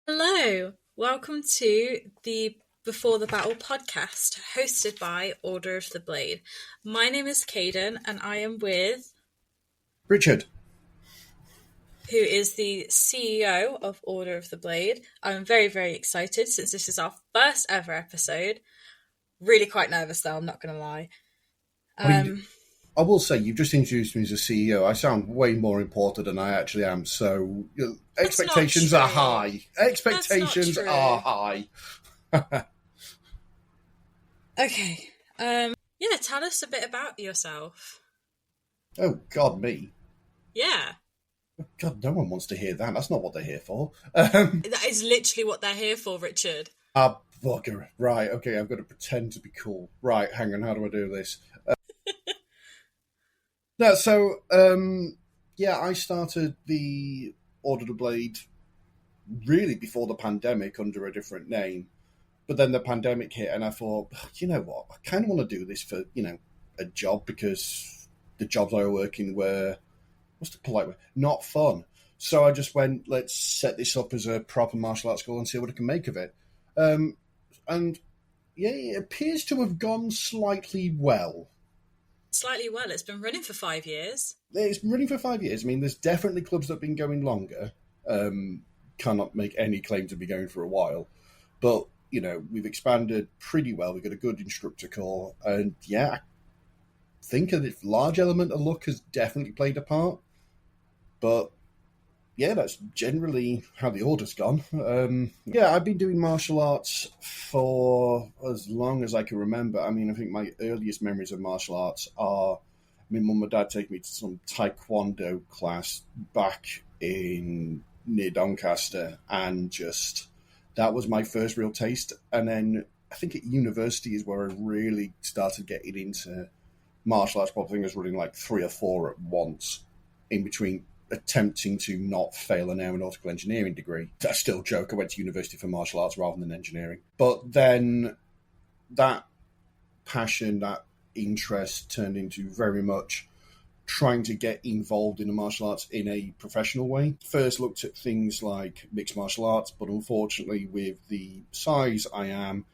Hello, welcome to the Before the Battle podcast, hosted by Order of the Blade. My name is Caden, and I am with Richard. who is the CEO of Order of the Blade. I'm very, very excited since this is our first ever episode. Really quite nervous though, I'm not going to lie. I mean, I will say, you've just introduced me as a CEO. I sound way more important than I actually am, so That's not expectations are true. high. That's not Expectations true. are high. Okay. Yeah, tell us a bit about yourself. Oh, God, me. Yeah. God, no one wants to hear that. That's not what they're here for. That is literally what they're here for, Richard. Bugger. Right, okay, I've got to pretend to be cool. Right, hang on, how do I do this? No, so, yeah, I started the Order of the Blade really before the pandemic under a different name. But then the pandemic hit, and I thought, you know what? I kind of want to do this for, a job, because the jobs I were working were, what's the polite word? Not fun. So I just went, let's set this up as a proper martial arts school and see what I can make of it. And yeah, it appears to have gone slightly well. Slightly well, it's been running for 5 years. It's been running for 5 years. I mean, there's definitely clubs that have been going longer. Cannot make any claim to be going for a while. But, we've expanded pretty well. We've got a good instructor core. And yeah, I think a large element of luck has definitely played a part. But yeah, that's generally how the order's gone. Yeah, I've been doing martial arts for as long as I can remember. I mean, I think my earliest memories of martial arts are my mum and dad taking me to some taekwondo class back in near Doncaster, and just that was my first real taste. And then I think at university is where I really started getting into martial arts. Probably I was running like 3 or 4 at once, in between attempting to not fail an aeronautical engineering degree. I still joke I went to university for martial arts rather than engineering. But then that passion, that interest turned into very much trying to get involved in the martial arts in a professional way. First looked at things like mixed martial arts, but unfortunately with the size I am,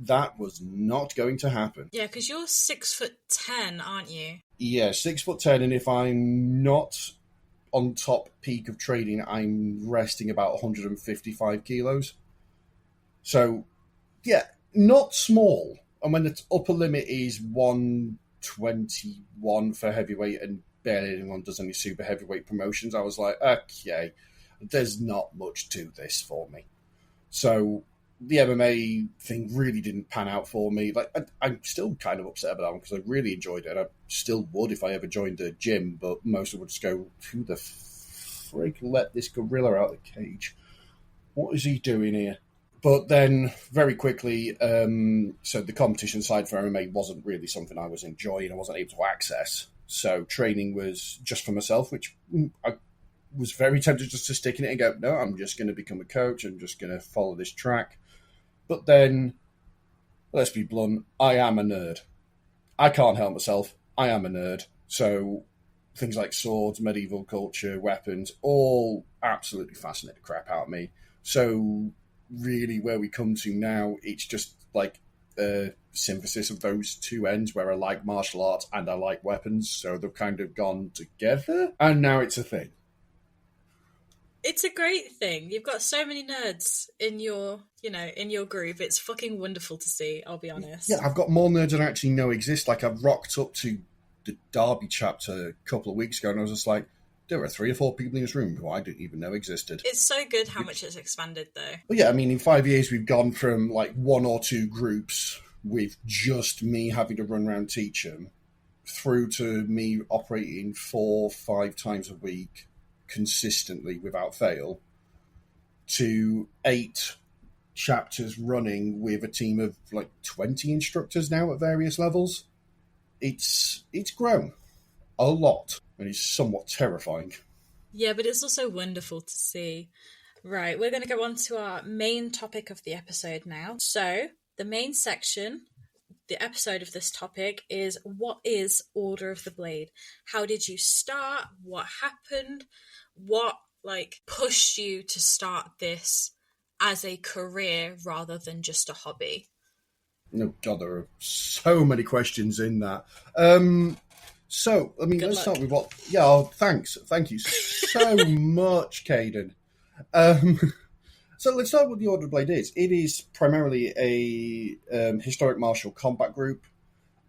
that was not going to happen. Yeah, because you're 6'10", aren't you? Yeah, 6'10", and if I'm not on top peak of training, I'm resting about 155 kilos. So, yeah, not small. And when the upper limit is 121 for heavyweight, and barely anyone does any super heavyweight promotions, I was like, okay, there's not much to this for me. So the MMA thing really didn't pan out for me. Like, I'm still kind of upset about that one, because I really enjoyed it. I still would if I ever joined a gym, but most would just go, who the frig let this gorilla out of the cage? What is he doing here? But then very quickly, so the competition side for MMA wasn't really something I was enjoying. I wasn't able to access. So training was just for myself, which I was very tempted just to stick in it and go, no, I'm just going to become a coach. I'm just going to follow this track. But then, let's be blunt, I am a nerd. I can't help myself. I am a nerd. So things like swords, medieval culture, weapons, all absolutely fascinate the crap out of me. So really where we come to now, it's just like a synthesis of those two ends, where I like martial arts and I like weapons. So they've kind of gone together, and now it's a thing. It's a great thing. You've got so many nerds in your group. It's fucking wonderful to see, I'll be honest. Yeah, I've got more nerds than I actually know exist. Like, I've rocked up to the Derby chapter a couple of weeks ago, and I was just like, there are 3 or 4 people in this room who I didn't even know existed. It's so good how much it's expanded, though. But yeah, I mean, in 5 years, we've gone from like 1 or 2 groups with just me having to run around teach them, through to me operating 4, 5 times a week consistently without fail, to 8 chapters running with a team of like 20 instructors now at various levels. It's grown a lot, and it's somewhat terrifying. Yeah, but it's also wonderful to see. Right, we're going to go on to our main topic of the episode now. So, the main section, the episode of this topic, is what is Order of the Blade? How did you start? What happened? What pushed you to start this as a career rather than just a hobby? Oh, God, there are so many questions in that. So, I mean, Good let's luck. start with what... Yeah, thanks. Thank you so much, Caden. So let's start with what the Order of Blade is. It is primarily a historic martial combat group.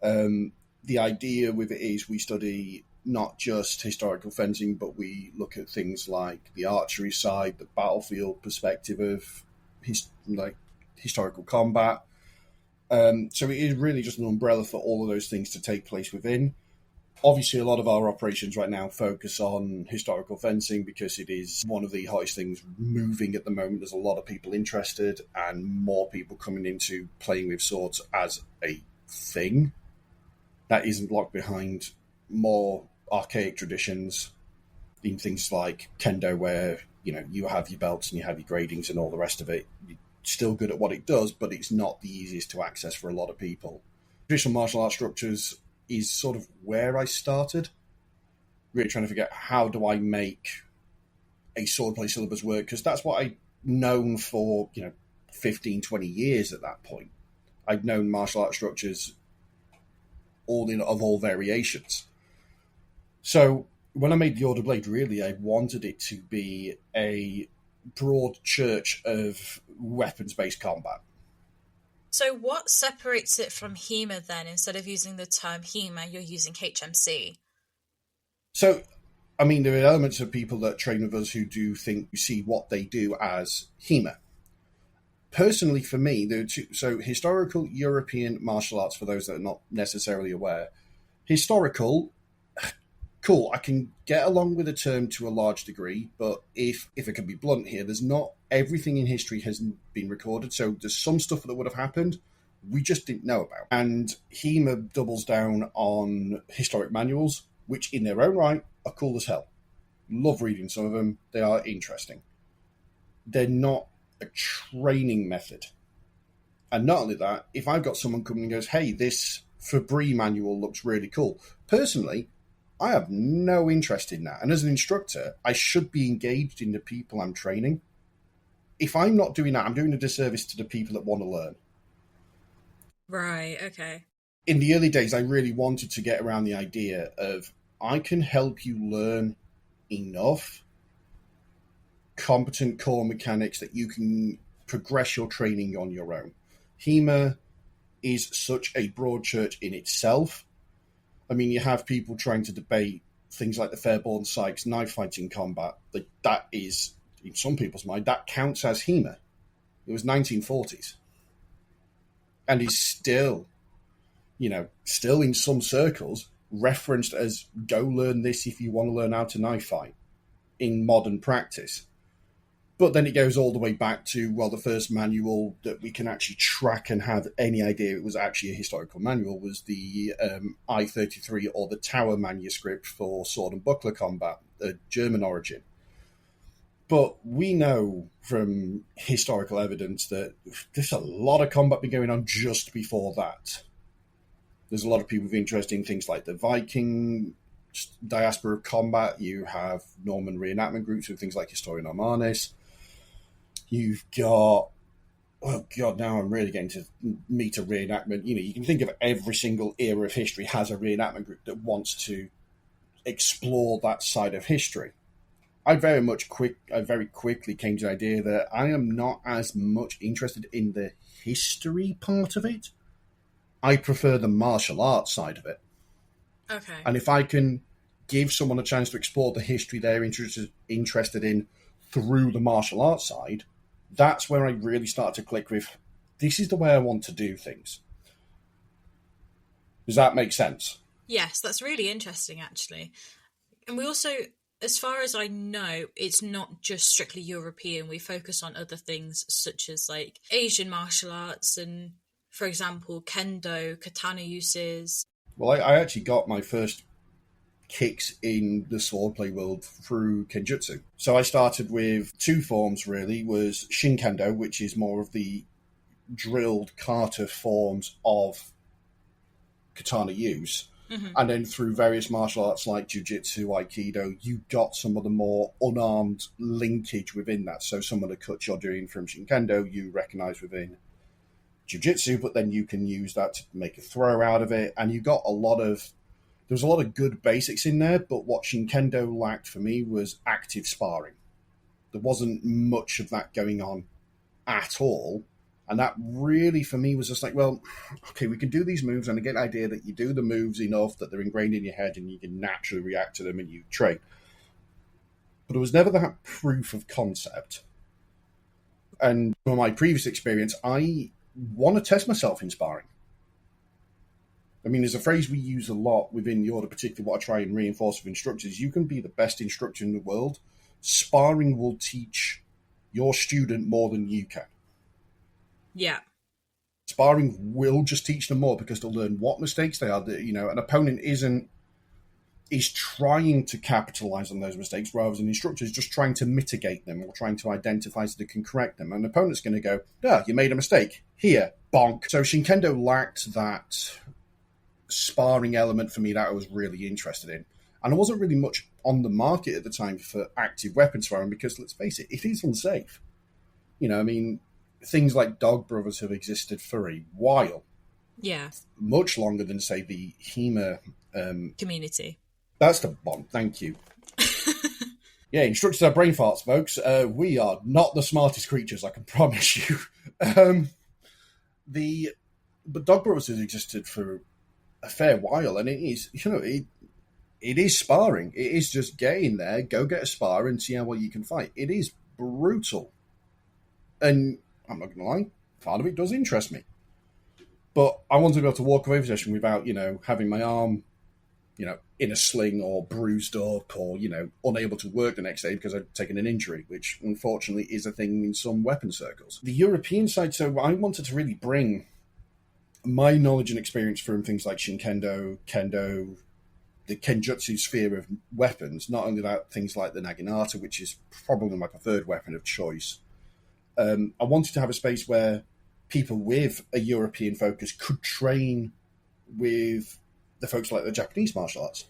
The idea with it is we study not just historical fencing, but we look at things like the archery side, the battlefield perspective of historical combat. So it is really just an umbrella for all of those things to take place within. Obviously, a lot of our operations right now focus on historical fencing because it is one of the hottest things moving at the moment. There's a lot of people interested and more people coming into playing with swords as a thing that isn't locked behind more archaic traditions in things like kendo, where you have your belts and you have your gradings and all the rest of it. You're still good at what it does, but it's not the easiest to access for a lot of people. Traditional martial arts structures is sort of where I started, really trying to figure out how do I make a swordplay syllabus work, because that's what I'd known for 15, 20 years at that point. I'd known martial arts structures of all variations. So when I made the Order Blade, really I wanted it to be a broad church of weapons-based combat. So what separates it from HEMA then? Instead of using the term HEMA, you're using HMC. So, I mean, there are elements of people that train with us who do see what they do as HEMA. Personally, for me, there are two. So historical European martial arts, for those that are not necessarily aware. Historical, cool, I can get along with the term to a large degree, but if I can be blunt here, there's not everything in history has been recorded, so there's some stuff that would have happened we just didn't know about. And HEMA doubles down on historic manuals, which in their own right are cool as hell. Love reading some of them. They are interesting. They're not a training method. And not only that, if I've got someone coming and goes, hey, this Fabry manual looks really cool. Personally, I have no interest in that. And as an instructor, I should be engaged in the people I'm training. If I'm not doing that, I'm doing a disservice to the people that want to learn. Right, okay. In the early days, I really wanted to get around the idea of I can help you learn enough competent core mechanics that you can progress your training on your own. HEMA is such a broad church in itself. I mean, you have people trying to debate things like the Fairborn Sykes knife fighting combat. That is, in some people's mind, that counts as HEMA. It was 1940s. And is still, still in some circles referenced as go learn this if you want to learn how to knife fight in modern practice. But then it goes all the way back to, well, the first manual that we can actually track and have any idea it was actually a historical manual was the I-33 or the Tower manuscript for sword and buckler combat, German origin. But we know from historical evidence that there's a lot of combat been going on just before that. There's a lot of people with interest in things like the Viking diaspora of combat. You have Norman reenactment groups with things like Historia Normannis. You've got, oh God, now I'm really getting to meet a reenactment. You can think of every single era of history has a reenactment group that wants to explore that side of history. I very quickly came to the idea that I am not as much interested in the history part of it. I prefer the martial arts side of it. Okay. And if I can give someone a chance to explore the history they're interested in through the martial arts side, that's where I really start to click with, this is the way I want to do things. Does that make sense? Yes, that's really interesting, actually. And we also, as far as I know, it's not just strictly European. We focus on other things such as like Asian martial arts and, for example, kendo, katana uses. Well, I actually got my first kicks in the swordplay world through kenjutsu. So I started with two forms, really. Was Shinkendo, which is more of the drilled kata forms of katana use. And then through various martial arts like jiu-jitsu, aikido, you got some of the more unarmed linkage within that. So some of the cuts you're doing from Shinkendo, you recognize within jiu-jitsu, but then you can use that to make a throw out of it. And you got there was a lot of good basics in there, but what Shinkendo lacked for me was active sparring. There wasn't much of that going on at all. And that really, for me, was just like, well, okay, we can do these moves, and I get the idea that you do the moves enough that they're ingrained in your head and you can naturally react to them and you train. But there was never that proof of concept. And from my previous experience, I want to test myself in sparring. I mean, there's a phrase we use a lot within the order, particularly what I try and reinforce with instructors. You can be the best instructor in the world. Sparring will teach your student more than you can. Yeah. Sparring will just teach them more because they'll learn what mistakes they are. An opponent is trying to capitalize on those mistakes, rather than an instructor is just trying to mitigate them or trying to identify so they can correct them. And an opponent's going to go, you made a mistake. Here, bonk. So Shinkendo lacked that sparring element for me that I was really interested in. And there wasn't really much on the market at the time for active weapon sparring because, let's face it is unsafe. Things like Dog Brothers have existed for a while. Yeah. Much longer than, say, the HEMA community. That's the bomb. Thank you. Yeah, instructors are brain farts, folks. We are not the smartest creatures, I can promise you. But Dog Brothers has existed for a fair while, and it is, it is sparring. It is just get in there, go get a spar, and see how well you can fight. It is brutal. And I'm not going to lie, part of it does interest me. But I want to be able to walk away from a session without, having my arm, in a sling or bruised up or, unable to work the next day because I've taken an injury, which unfortunately is a thing in some weapon circles. The European side, so I wanted to really bring my knowledge and experience from things like Shinkendo, Kendo, the Kenjutsu sphere of weapons, not only that, things like the Naginata, which is probably my preferred weapon of choice. I wanted to have a space where people with a European focus could train with the folks like the Japanese martial arts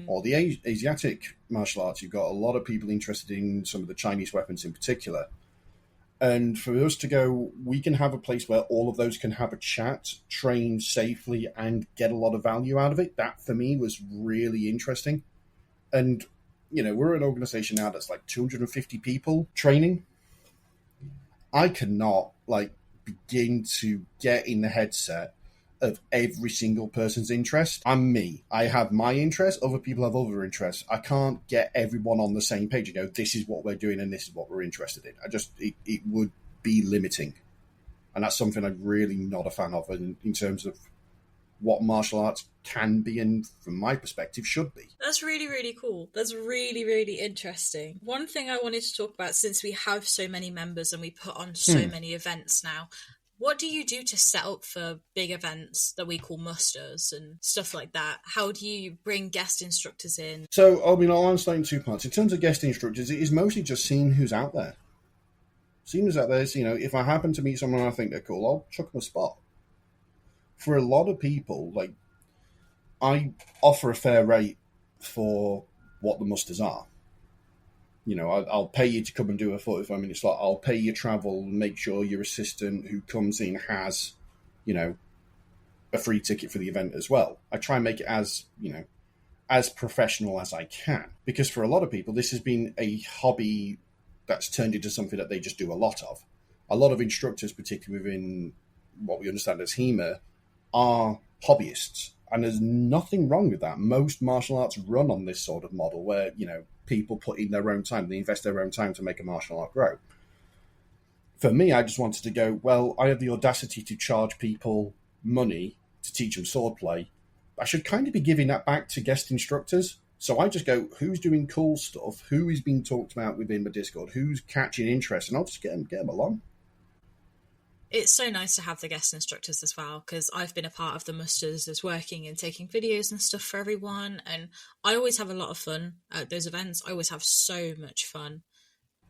or the Asiatic martial arts. You've got a lot of people interested in some of the Chinese weapons in particular. And for us to go, we can have a place where all of those can have a chat, train safely, and get a lot of value out of it. That, for me, was really interesting. And, we're an organization now that's like 250 people training. I cannot begin to get in the headset of every single person's interest. I'm me. I have my interest. Other people have other interests. I can't get everyone on the same page and go, this is what we're doing and this is what we're interested in. It would be limiting. And that's something I'm really not a fan of in terms of what martial arts can be and, from my perspective, should be. That's really, really cool. That's really, really interesting. One thing I wanted to talk about, since we have so many members and we put on so many events now, what do you do to set up for big events that we call musters and stuff like that? How do you bring guest instructors in? So, I'll answer that in two parts. In terms of guest instructors, it is mostly just seeing who's out there. Seeing who's out there, if I happen to meet someone and I think they're cool, I'll chuck them a spot. For a lot of people, I offer a fair rate for what the musters are. I'll pay you to come and do a 45-minute slot. I'll pay you travel, make sure your assistant who comes in has, a free ticket for the event as well. I try and make it as professional as I can. Because for a lot of people, this has been a hobby that's turned into something that they just do a lot of. A lot of instructors, particularly within what we understand as HEMA, are hobbyists. And there's nothing wrong with that. Most martial arts run on this sort of model where, people put in their own time, they invest their own time to make a martial art grow. For me, I just wanted to go, well, I have the audacity to charge people money to teach them swordplay. I should kind of be giving that back to guest instructors. So I just go, who's doing cool stuff? Who is being talked about within my Discord? Who's catching interest? And I'll just get them along. It's so nice to have the guest instructors as well, because I've been a part of the musters as working and taking videos and stuff for everyone, and I always have a lot of fun at those events. I always have so much fun.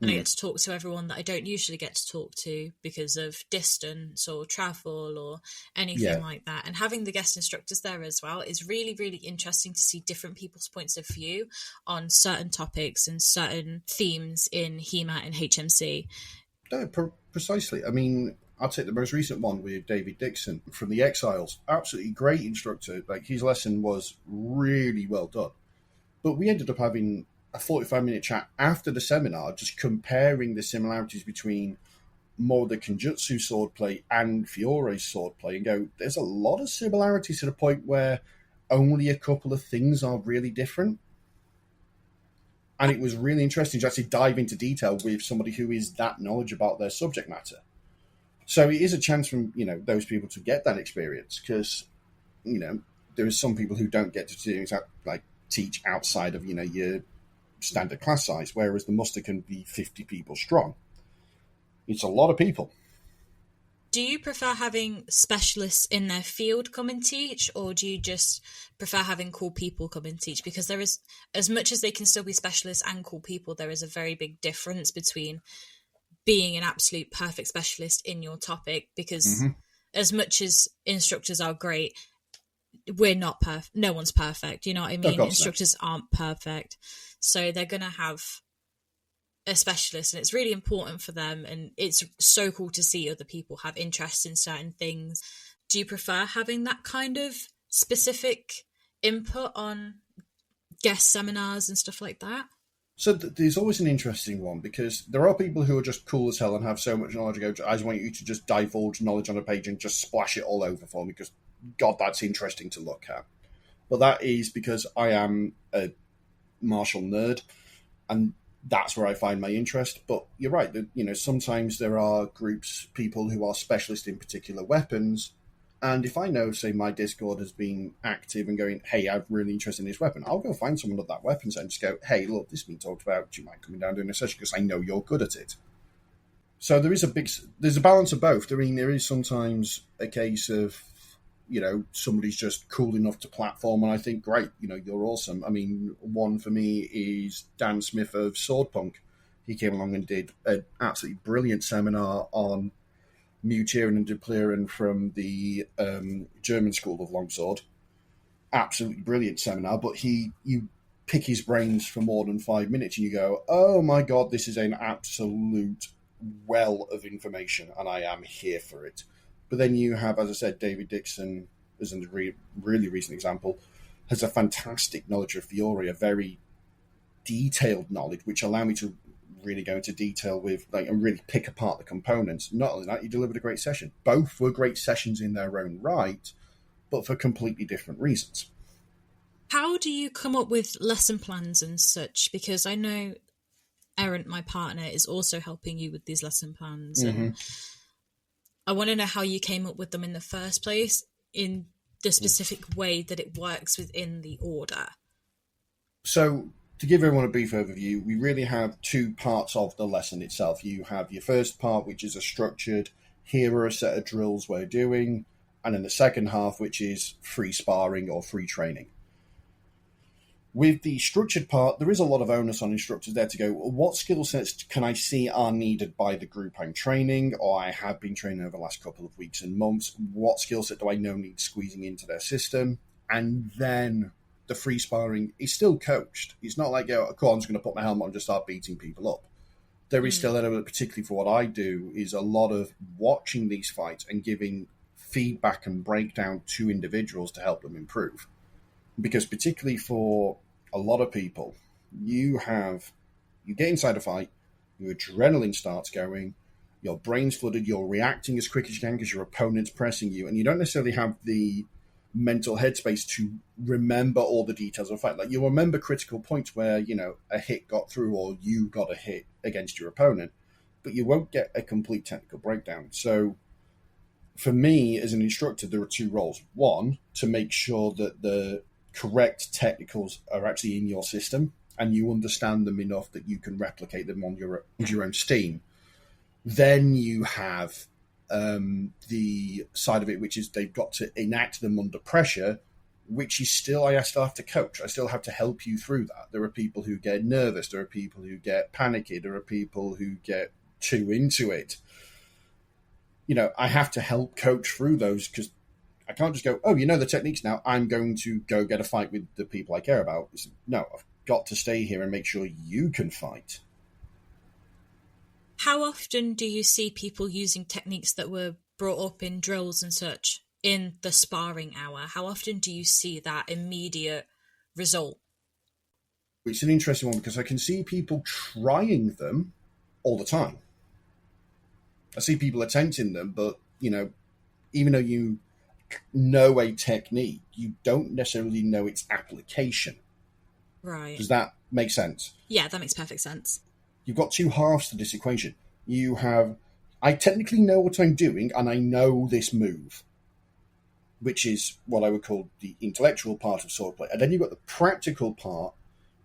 and I get to talk to everyone that I don't usually get to talk to because of distance or travel or anything like that. And having the guest instructors there as well is really, really interesting to see different people's points of view on certain topics and certain themes in HEMAT and HMC. No, precisely. I mean, I'll take the most recent one with David Dixon from the Exiles. Absolutely great instructor. Like, his lesson was really well done. But we ended up having a 45-minute chat after the seminar, just comparing the similarities between more of the Kenjutsu swordplay and Fiore's swordplay, and go, there's a lot of similarities to the point where only a couple of things are really different. And it was really interesting to actually dive into detail with somebody who is that knowledgeable about their subject matter. So it is a chance from, those people to get that experience, because, there are some people who don't get to do like teach outside of, your standard class size, whereas the muster can be 50 people strong. It's a lot of people. Do you prefer having specialists in their field come and teach, or do you just prefer having cool people come and teach? Because there is, as much as they can still be specialists and cool people, there is a very big difference between being an absolute perfect specialist in your topic, because as much as instructors are great, we're not perfect. No one's perfect. You know what I mean? Instructors aren't perfect. So they're going to have a specialist, and it's really important for them. And it's so cool to see other people have interest in certain things. Do you prefer having that kind of specific input on guest seminars and stuff like that? So there's always an interesting one, because there are people who are just cool as hell and have so much knowledge. I just want you to just divulge knowledge on a page and just splash it all over for me, because, God, that's interesting to look at. But that is because I am a martial nerd, and that's where I find my interest. But you're right, that, sometimes there are people who are specialists in particular weapons. And if I know, say, my Discord has been active and going, hey, I'm really interested in this weapon, I'll go find someone at that weapon and just go, hey, look, this has been talked about. Do you mind coming down doing a session? Because I know you're good at it. So there's a balance of both. I mean, there is sometimes a case of, somebody's just cool enough to platform, and I think, great, you're awesome. I mean, one for me is Dan Smith of Swordpunk. He came along and did an absolutely brilliant seminar on Mutieren and Duplieren from the German School of Longsword. Absolutely brilliant seminar, but you pick his brains for more than 5 minutes and you go, oh my God, this is an absolute well of information, and I am here for it. But then you have, as I said, David Dixon, as a really recent example, has a fantastic knowledge of Fiore, a very detailed knowledge, which allow me to really go into detail with, and really pick apart the components. Not only that, you delivered a great session. Both were great sessions in their own right, but for completely different reasons. How do you come up with lesson plans and such? Because I know Errant, my partner, is also helping you with these lesson plans. And I want to know how you came up with them in the first place, in the specific way that it works within the order. So, to give everyone a brief overview, we really have two parts of the lesson itself. You have your first part, which is a structured, here are a set of drills we're doing, and then the second half, which is free sparring or free training. With the structured part, there is a lot of onus on instructors there to go, what skill sets can I see are needed by the group I'm training, or I have been training over the last couple of weeks and months? What skill set do I know needs squeezing into their system? And then the free sparring is still coached. It's not like, oh, cool, I'm just going to put my helmet on and just start beating people up. There is still an element, particularly for what I do, is a lot of watching these fights and giving feedback and breakdown to individuals to help them improve. Because particularly for a lot of people, you get inside a fight, your adrenaline starts going, your brain's flooded, you're reacting as quick as you can because your opponent's pressing you, and you don't necessarily have the mental headspace to remember all the details of a fight. Like, you'll remember critical points where, a hit got through or you got a hit against your opponent, but you won't get a complete technical breakdown. So for me as an instructor, there are two roles. One, to make sure that the correct technicals are actually in your system and you understand them enough that you can replicate them on your own steam. Then you have the side of it, which is they've got to enact them under pressure which is still, I still have to coach. I still have to help you through that. There are people who get nervous. There are people who get panicky. There are people who get too into it. I have to help coach through those, because I can't just go, oh, you know the techniques now, I'm going to go get a fight with the people I care about. No, I've got to stay here and make sure you can fight. How often do you see people using techniques that were brought up in drills and such in the sparring hour? How often do you see that immediate result? It's an interesting one, because I can see people trying them all the time. I see people attempting them, but, even though you know a technique, you don't necessarily know its application. Right. Does that make sense? Yeah, that makes perfect sense. You've got two halves to this equation. You have, I technically know what I'm doing, and I know this move, which is what I would call the intellectual part of swordplay. And then you've got the practical part,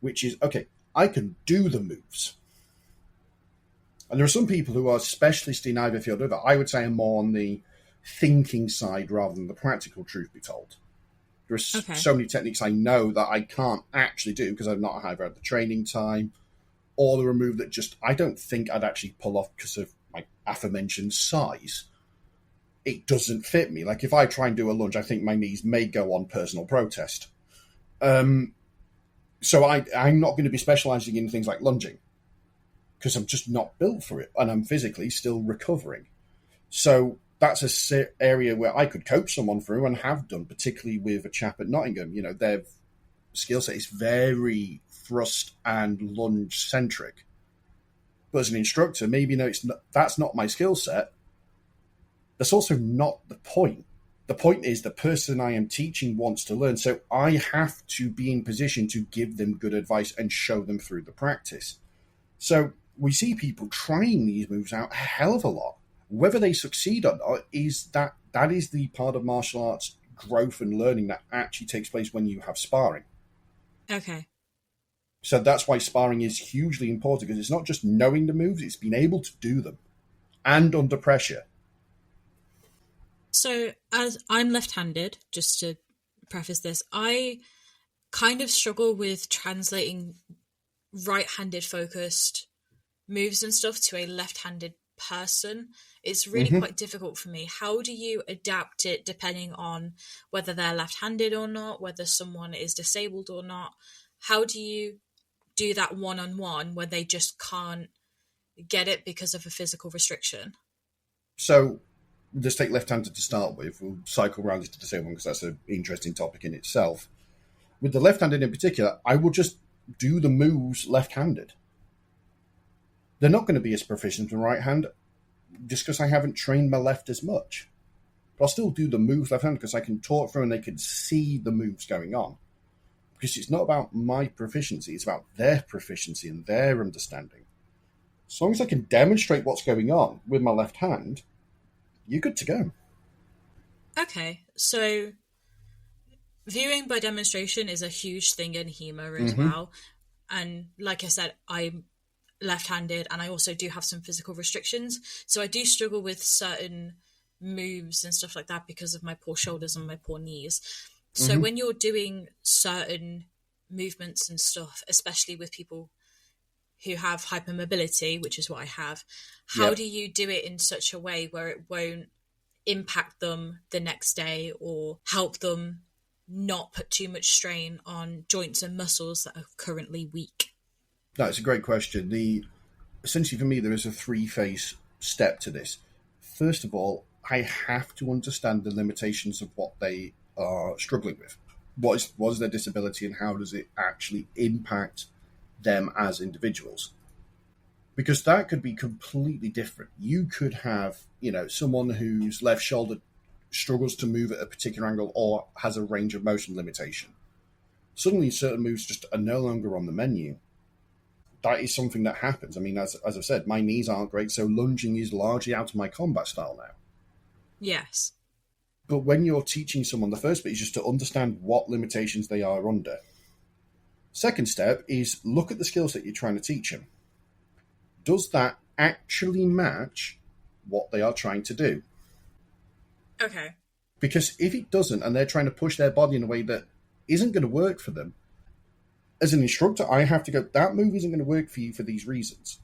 which is, okay, I can do the moves. And there are some people who are specialists in either field or other. I would say I'm more on the thinking side rather than the practical, truth be told. There are so many techniques I know that I can't actually do because I've not either had the training time, or the remove that just I don't think I'd actually pull off because of my aforementioned size. It doesn't fit me. Like if I try and do a lunge, I think my knees may go on personal protest. So I'm not going to be specialising in things like lunging because I'm just not built for it, and I'm physically still recovering. So that's an area where I could coach someone through, and have done, particularly with a chap at Nottingham. Their skill set is very thrust and lunge centric. But as an instructor, maybe that's not my skill set. That's also not the point. The point is the person I am teaching wants to learn, so I have to be in position to give them good advice and show them through the practice. So we see people trying these moves out a hell of a lot. Whether they succeed or not is that is the part of martial arts growth and learning that actually takes place when you have sparring. Okay. So that's why sparring is hugely important, because it's not just knowing the moves, it's being able to do them and under pressure. So as I'm left-handed, just to preface this, I kind of struggle with translating right-handed focused moves and stuff to a left-handed person. It's really quite difficult for me. How do you adapt it depending on whether they're left-handed or not, whether someone is disabled or not? How do you do that one-on-one where they just can't get it because of a physical restriction? So let's take left-handed to start with. We'll cycle around into the same one because that's an interesting topic in itself. With the left-handed in particular, I will just do the moves left-handed. They're not going to be as proficient in right hand just because I haven't trained my left as much. But I'll still do the moves left-handed because I can talk through and they can see the moves going on. Because it's not about my proficiency, it's about their proficiency and their understanding. As long as I can demonstrate what's going on with my left hand, you're good to go. Okay, so viewing by demonstration is a huge thing in HEMA as well. And like I said, I'm left-handed and I also do have some physical restrictions. So I do struggle with certain moves and stuff like that because of my poor shoulders and my poor knees. So when you're doing certain movements and stuff, especially with people who have hypermobility, which is what I have, how do you do it in such a way where it won't impact them the next day or help them not put too much strain on joints and muscles that are currently weak? That's a great question. Essentially for me, there is a three-phase step to this. First of all, I have to understand the limitations of what they are struggling with. What is their disability and how does it actually impact them as individuals? Because that could be completely different. You could have, someone whose left shoulder struggles to move at a particular angle or has a range of motion limitation. Suddenly certain moves just are no longer on the menu. That is something that happens. I mean, as I've said, my knees aren't great, so lunging is largely out of my combat style now. Yes. But when you're teaching someone, the first bit is just to understand what limitations they are under. Second step is look at the skills that you're trying to teach them. Does that actually match what they are trying to do? Okay. Because if it doesn't, and they're trying to push their body in a way that isn't going to work for them, as an instructor, I have to go, that move isn't going to work for you for these reasons.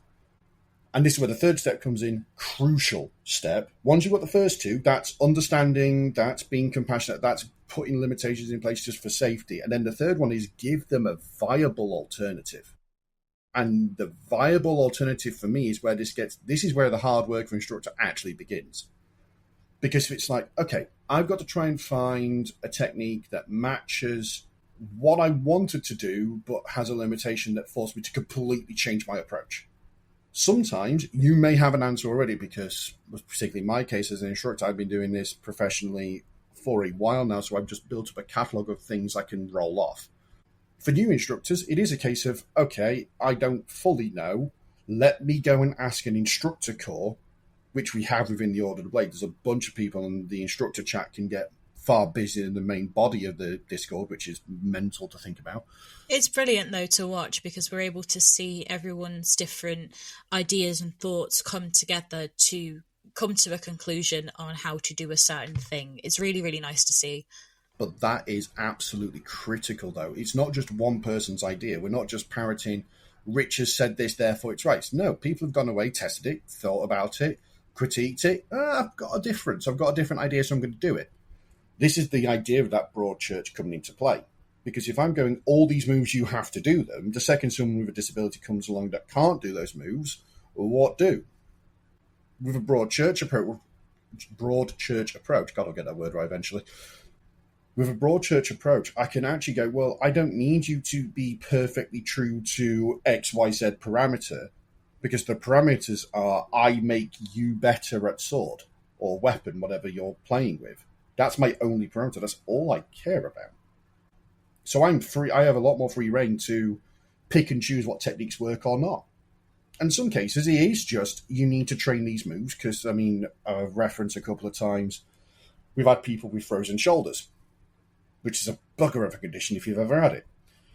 And this is where the third step comes in, crucial step. Once you've got the first two, that's understanding, that's being compassionate, that's putting limitations in place just for safety. And then the third one is give them a viable alternative. And the viable alternative for me is where this is where the hard work for instructor actually begins. Because if it's like, okay, I've got to try and find a technique that matches what I wanted to do, but has a limitation that forced me to completely change my approach. Sometimes you may have an answer already because, particularly in my case as an instructor, I've been doing this professionally for a while now, so I've just built up a catalogue of things I can roll off. For new instructors, it is a case of, okay, I don't fully know. Let me go and ask an instructor core, which we have within the Order of the Blade. There's a bunch of people, and the instructor chat can get far busier than the main body of the Discord, which is mental to think about. It's brilliant, though, to watch because we're able to see everyone's different ideas and thoughts come together to come to a conclusion on how to do a certain thing. It's really, really nice to see. But that is absolutely critical, though. It's not just one person's idea. We're not just parroting, Rich has said this, therefore it's right. No, people have gone away, tested it, thought about it, critiqued it. I've got a difference. I've got a different idea, so I'm going to do it. This is the idea of that broad church coming into play. Because if I'm going, all these moves, you have to do them, the second someone with a disability comes along that can't do those moves, what do? With a broad church approach, God, I'll get that word right eventually. With a broad church approach, I can actually go, well, I don't need you to be perfectly true to XYZ parameter, because the parameters are, I make you better at sword or weapon, whatever you're playing with. That's my only parameter. That's all I care about. So I'm free. I have a lot more free reign to pick and choose what techniques work or not. In some cases, it is just you need to train these moves because, I mean, I've referenced a couple of times, we've had people with frozen shoulders, which is a bugger of a condition if you've ever had it.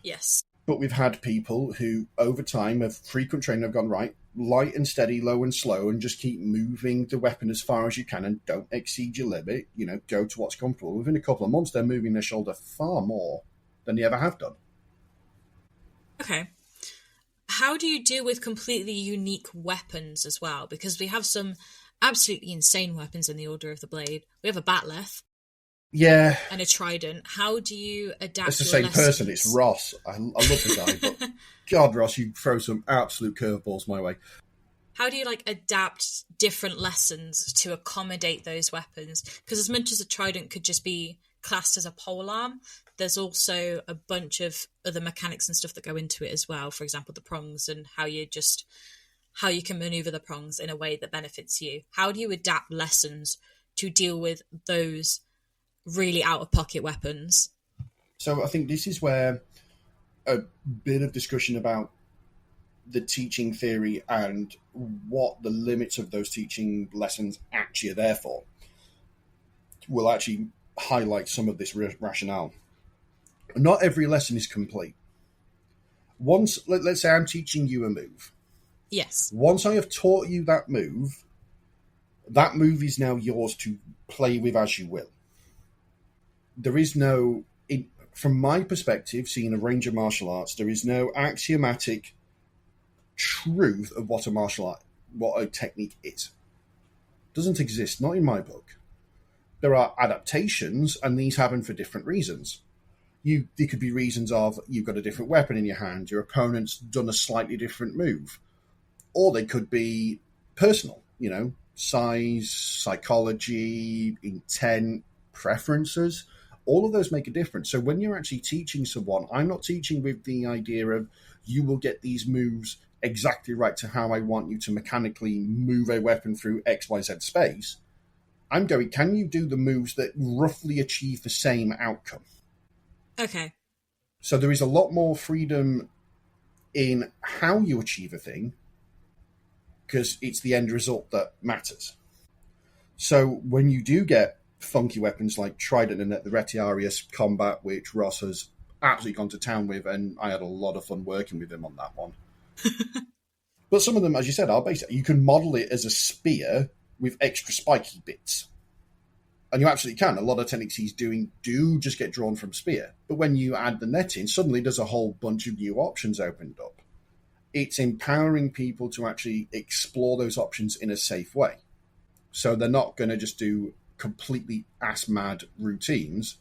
Yes. But we've had people who, over time, have frequent training, have gone, right, light and steady, low and slow, and just keep moving the weapon as far as you can and don't exceed your limit, go to what's comfortable. Within a couple of months, they're moving their shoulder far more than they ever have done. Okay. How do you deal with completely unique weapons as well? Because we have some absolutely insane weapons in the Order of the Blade. We have a bat'leth. Yeah. And a trident. How do you adapt? It's the same person. It's Ross. I love the guy, but God, Ross, you throw some absolute curveballs my way. How do you adapt different lessons to accommodate those weapons? Because as much as a trident could just be classed as a polearm, there's also a bunch of other mechanics and stuff that go into it as well. For example, the prongs and how you can maneuver the prongs in a way that benefits you. How do you adapt lessons to deal with those really out-of-pocket weapons? So I think this is where a bit of discussion about the teaching theory and what the limits of those teaching lessons actually are there for will actually highlight some of this rationale. Not every lesson is complete. Once, let's say I'm teaching you a move. Yes. Once I have taught you that move is now yours to play with as you will. There is no, from my perspective, seeing a range of martial arts, there is no axiomatic truth of what a technique is. It doesn't exist, not in my book. There are adaptations, and these happen for different reasons. There could be reasons of you've got a different weapon in your hand, your opponent's done a slightly different move. Or they could be personal, size, psychology, intent, preferences. All of those make a difference. So when you're actually teaching someone, I'm not teaching with the idea of you will get these moves exactly right to how I want you to mechanically move a weapon through XYZ space. I'm going, can you do the moves that roughly achieve the same outcome? Okay. So there is a lot more freedom in how you achieve a thing because it's the end result that matters. So when you do get funky weapons like Trident and the Retiarius combat, which Ross has absolutely gone to town with, and I had a lot of fun working with him on that one. But some of them, as you said, are basic. You can model it as a spear with extra spiky bits. And you absolutely can. A lot of techniques he's doing do just get drawn from spear. But when you add the net in, suddenly there's a whole bunch of new options opened up. It's empowering people to actually explore those options in a safe way. So they're not going to just do completely ass-mad routines.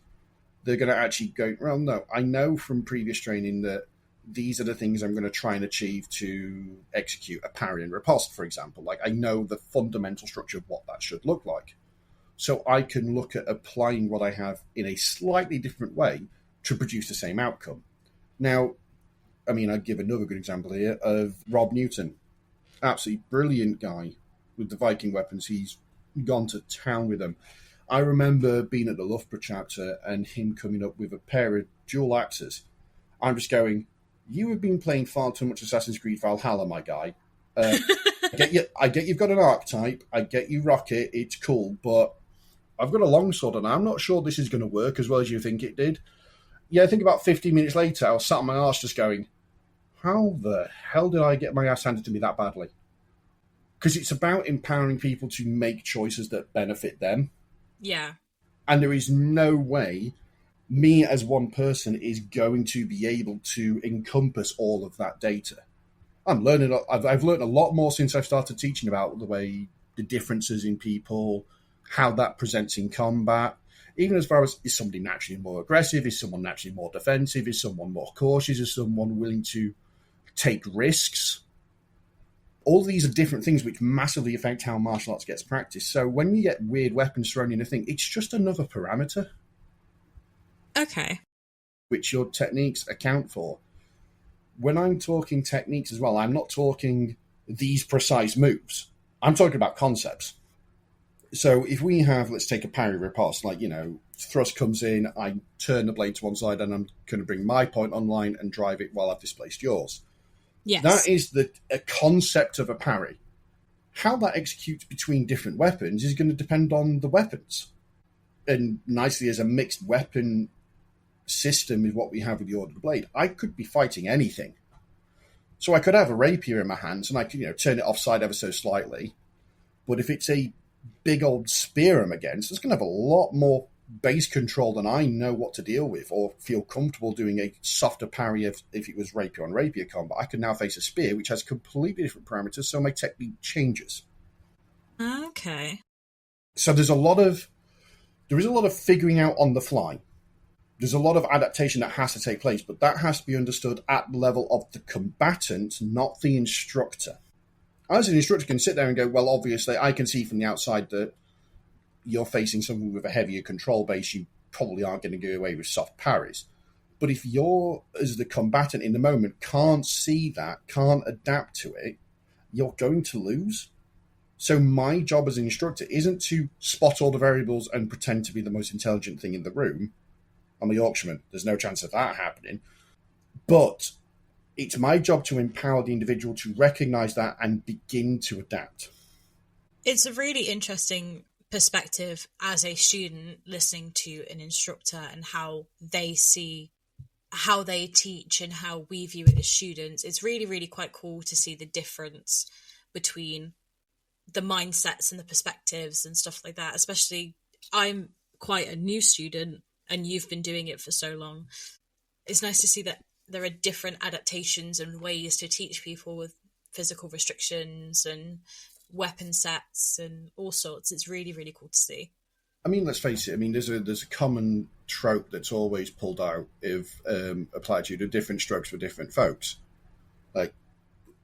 They're going to actually go, well, no, I know from previous training that these are the things I'm going to try and achieve to execute a parry and riposte, for example. Like, I know the fundamental structure of what that should look like. So I can look at applying what I have in a slightly different way to produce the same outcome. Now, I mean, I'd give another good example here of Rob Newton. Absolutely brilliant guy with the Viking weapons. He's gone to town with them. I remember being at the Loughborough chapter and him coming up with a pair of dual axes. I'm just going, you have been playing far too much Assassin's Creed Valhalla, my guy. I get you've got an archetype. I get you rock it. It's cool, but I've got a longsword and I'm not sure this is going to work as well as you think it did. Yeah, I think about 15 minutes later, I was sat on my arse just going, how the hell did I get my ass handed to me that badly? Because it's about empowering people to make choices that benefit them. Yeah. And there is no way me as one person is going to be able to encompass all of that data. I'm learning. I've learned a lot more since I've started teaching about the way the differences in people, how that presents in combat. Even as far as, is somebody naturally more aggressive? Is someone naturally more defensive? Is someone more cautious? Is someone willing to take risks? All these are different things which massively affect how martial arts gets practiced. So when you get weird weapons thrown in a thing, it's just another parameter. Okay. Which your techniques account for. When I'm talking techniques as well, I'm not talking these precise moves. I'm talking about concepts. So if we have, let's take a parry riposte, like, thrust comes in, I turn the blade to one side and I'm going to bring my point online and drive it while I've displaced yours. Yes. That is a concept of a parry. How that executes between different weapons is going to depend on the weapons. And nicely, as a mixed weapon system is what we have with the Order of the Blade, I could be fighting anything. So I could have a rapier in my hands and I could, turn it offside ever so slightly. But if it's a big old spear I'm against, it's going to have a lot more base control than I know what to deal with or feel comfortable doing a softer parry if it was rapier on rapier combat. I can now face a spear which has completely different parameters, so my technique changes. Okay. So there is a lot of figuring out on the fly. There's a lot of adaptation that has to take place, but that has to be understood at the level of the combatant, not the instructor. As an instructor can sit there and go, well, obviously, I can see from the outside that you're facing someone with a heavier control base, you probably aren't going to go away with soft parries. But if you're, as the combatant in the moment, can't see that, can't adapt to it, you're going to lose. So my job as an instructor isn't to spot all the variables and pretend to be the most intelligent thing in the room. I'm a Yorkshireman. There's no chance of that happening. But it's my job to empower the individual to recognize that and begin to adapt. It's a really interesting perspective as a student listening to an instructor and how they see, how they teach and how we view it as students. It's really, really quite cool to see the difference between the mindsets and the perspectives and stuff like that. Especially, I'm quite a new student and you've been doing it for so long. It's nice to see that there are different adaptations and ways to teach people with physical restrictions and weapon sets and all sorts. It's really, really cool to see. I mean, let's face it. I mean, there's a common trope that's always pulled out if applied to different strokes for different folks. Like,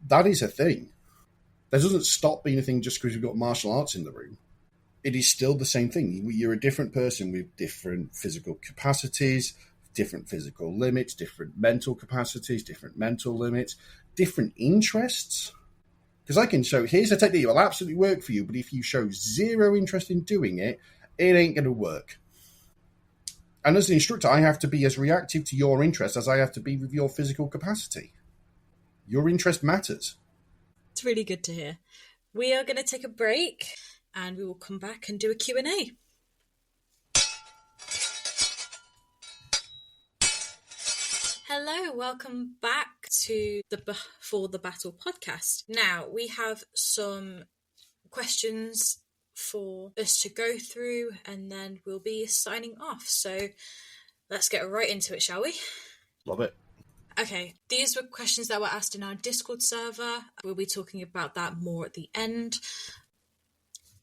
that is a thing. That doesn't stop being a thing just because we've got martial arts in the room. It is still the same thing. You're a different person with different physical capacities, different physical limits, different mental capacities, different mental limits, different interests. Because I can show, here's a technique that will absolutely work for you, but if you show zero interest in doing it, it ain't going to work. And as an instructor, I have to be as reactive to your interest as I have to be with your physical capacity. Your interest matters. It's really good to hear. We are going to take a break and we will come back and do a Q&A. Hello, welcome back to the Before the Battle podcast. Now, we have some questions for us to go through, and then we'll be signing off. So let's get right into it, shall we? Love it. Okay, these were questions that were asked in our Discord server. We'll be talking about that more at the end.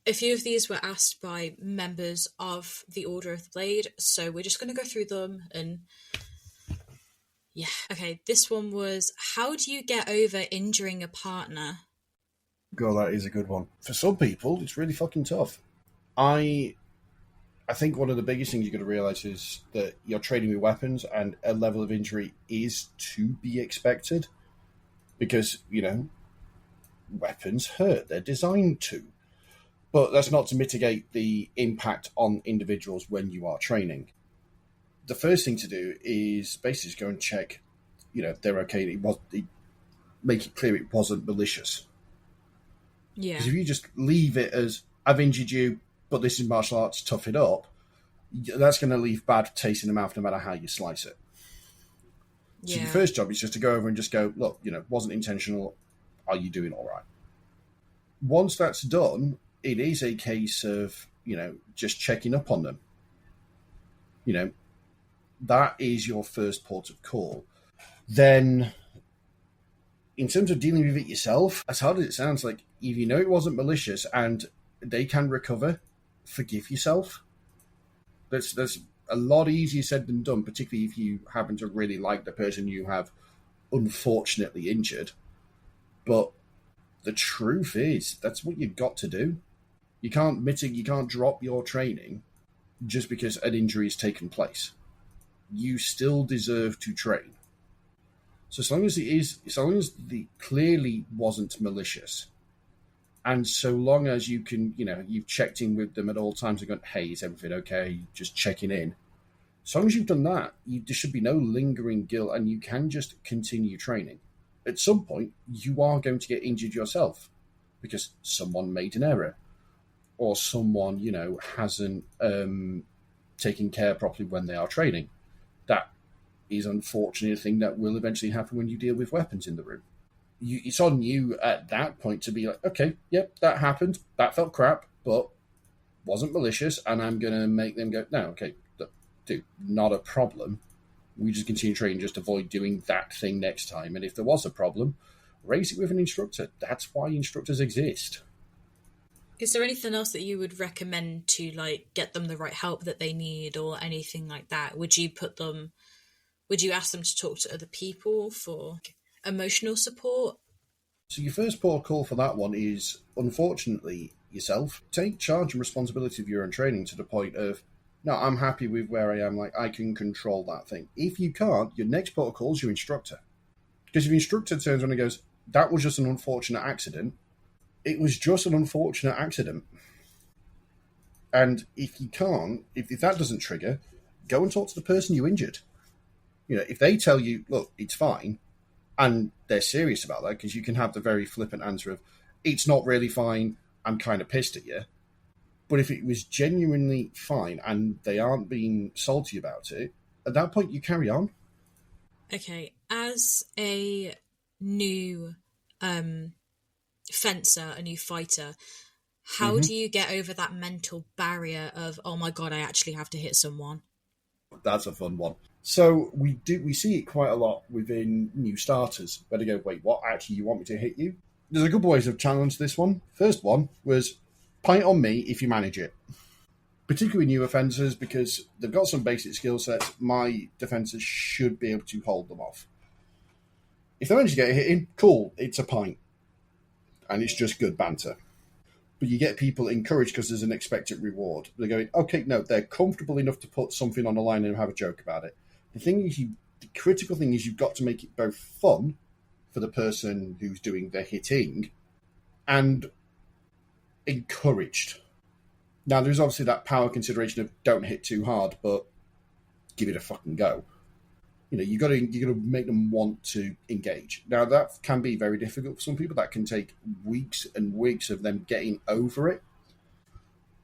A few of these were asked by members of the Order of the Blade, so we're just going to go through them and... yeah. Okay, this one was, how do you get over injuring a partner? God, that is a good one. For some people, it's really fucking tough. I think one of the biggest things you've got to realise is that you're trading with weapons and a level of injury is to be expected because, weapons hurt. They're designed to. But that's not to mitigate the impact on individuals when you are training. The first thing to do is basically just go and check, they're okay. Make it clear it wasn't malicious. Yeah. Because if you just leave it as, I've injured you, but this is martial arts, tough it up, that's going to leave bad taste in the mouth no matter how you slice it. So your first job is just to go over and just go, look, wasn't intentional. Are you doing all right? Once that's done, it is a case of, just checking up on them. That is your first port of call. Then, in terms of dealing with it yourself, as hard as it sounds, like, if you know it wasn't malicious and they can recover, forgive yourself. That's a lot easier said than done, particularly if you happen to really like the person you have unfortunately injured. But the truth is, that's what you've got to do. You can't drop your training just because an injury has taken place. You still deserve to train. So as long as the clearly wasn't malicious, and so long as you can, you've checked in with them at all times and gone, hey, is everything okay? Just checking in. As long as you've done that, there should be no lingering guilt and you can just continue training. At some point, you are going to get injured yourself because someone made an error or someone, hasn't taken care properly when they are training. That is unfortunately a thing that will eventually happen when you deal with weapons in the room. It's on you at that point to be like, okay, yep, that happened. That felt crap, but wasn't malicious, and I'm going to make them go, no, okay, dude, not a problem. We just continue training, just avoid doing that thing next time. And if there was a problem, raise it with an instructor. That's why instructors exist. Is there anything else that you would recommend to, get them the right help that they need or anything like that? Would you ask them to talk to other people for emotional support? So your first port of call for that one is, unfortunately, yourself. Take charge and responsibility of your own training to the point of, no, I'm happy with where I am, I can control that thing. If you can't, your next port of call is your instructor. Because if your instructor turns around and goes, that was just an unfortunate accident, it was just an unfortunate accident. And if you can't, if that doesn't trigger, go and talk to the person you injured. If they tell you, look, it's fine, and they're serious about that, because you can have the very flippant answer of, it's not really fine, I'm kind of pissed at you. But if it was genuinely fine and they aren't being salty about it, at that point you carry on. Okay, as a new fencer, a new fighter, how do you get over that mental barrier of, oh my god, I actually have to hit someone? That's a fun one. So we see it quite a lot within new starters, where they go, wait, what? Actually, you want me to hit you? There's a couple ways of challenge this one. First one was, pint on me if you manage it. Particularly new offenders, because they've got some basic skill sets. My defenders should be able to hold them off. If they manage to get a hit in, cool, it's a pint. And it's just good banter. But you get people encouraged because there's an expected reward. They're going, okay, no, they're comfortable enough to put something on the line and have a joke about it. The critical thing is you've got to make it both fun for the person who's doing the hitting and encouraged. Now, there's obviously that power consideration of don't hit too hard, but give it a fucking go. You got to make them want to engage. Now, that can be very difficult for some people. That can take weeks and weeks of them getting over it.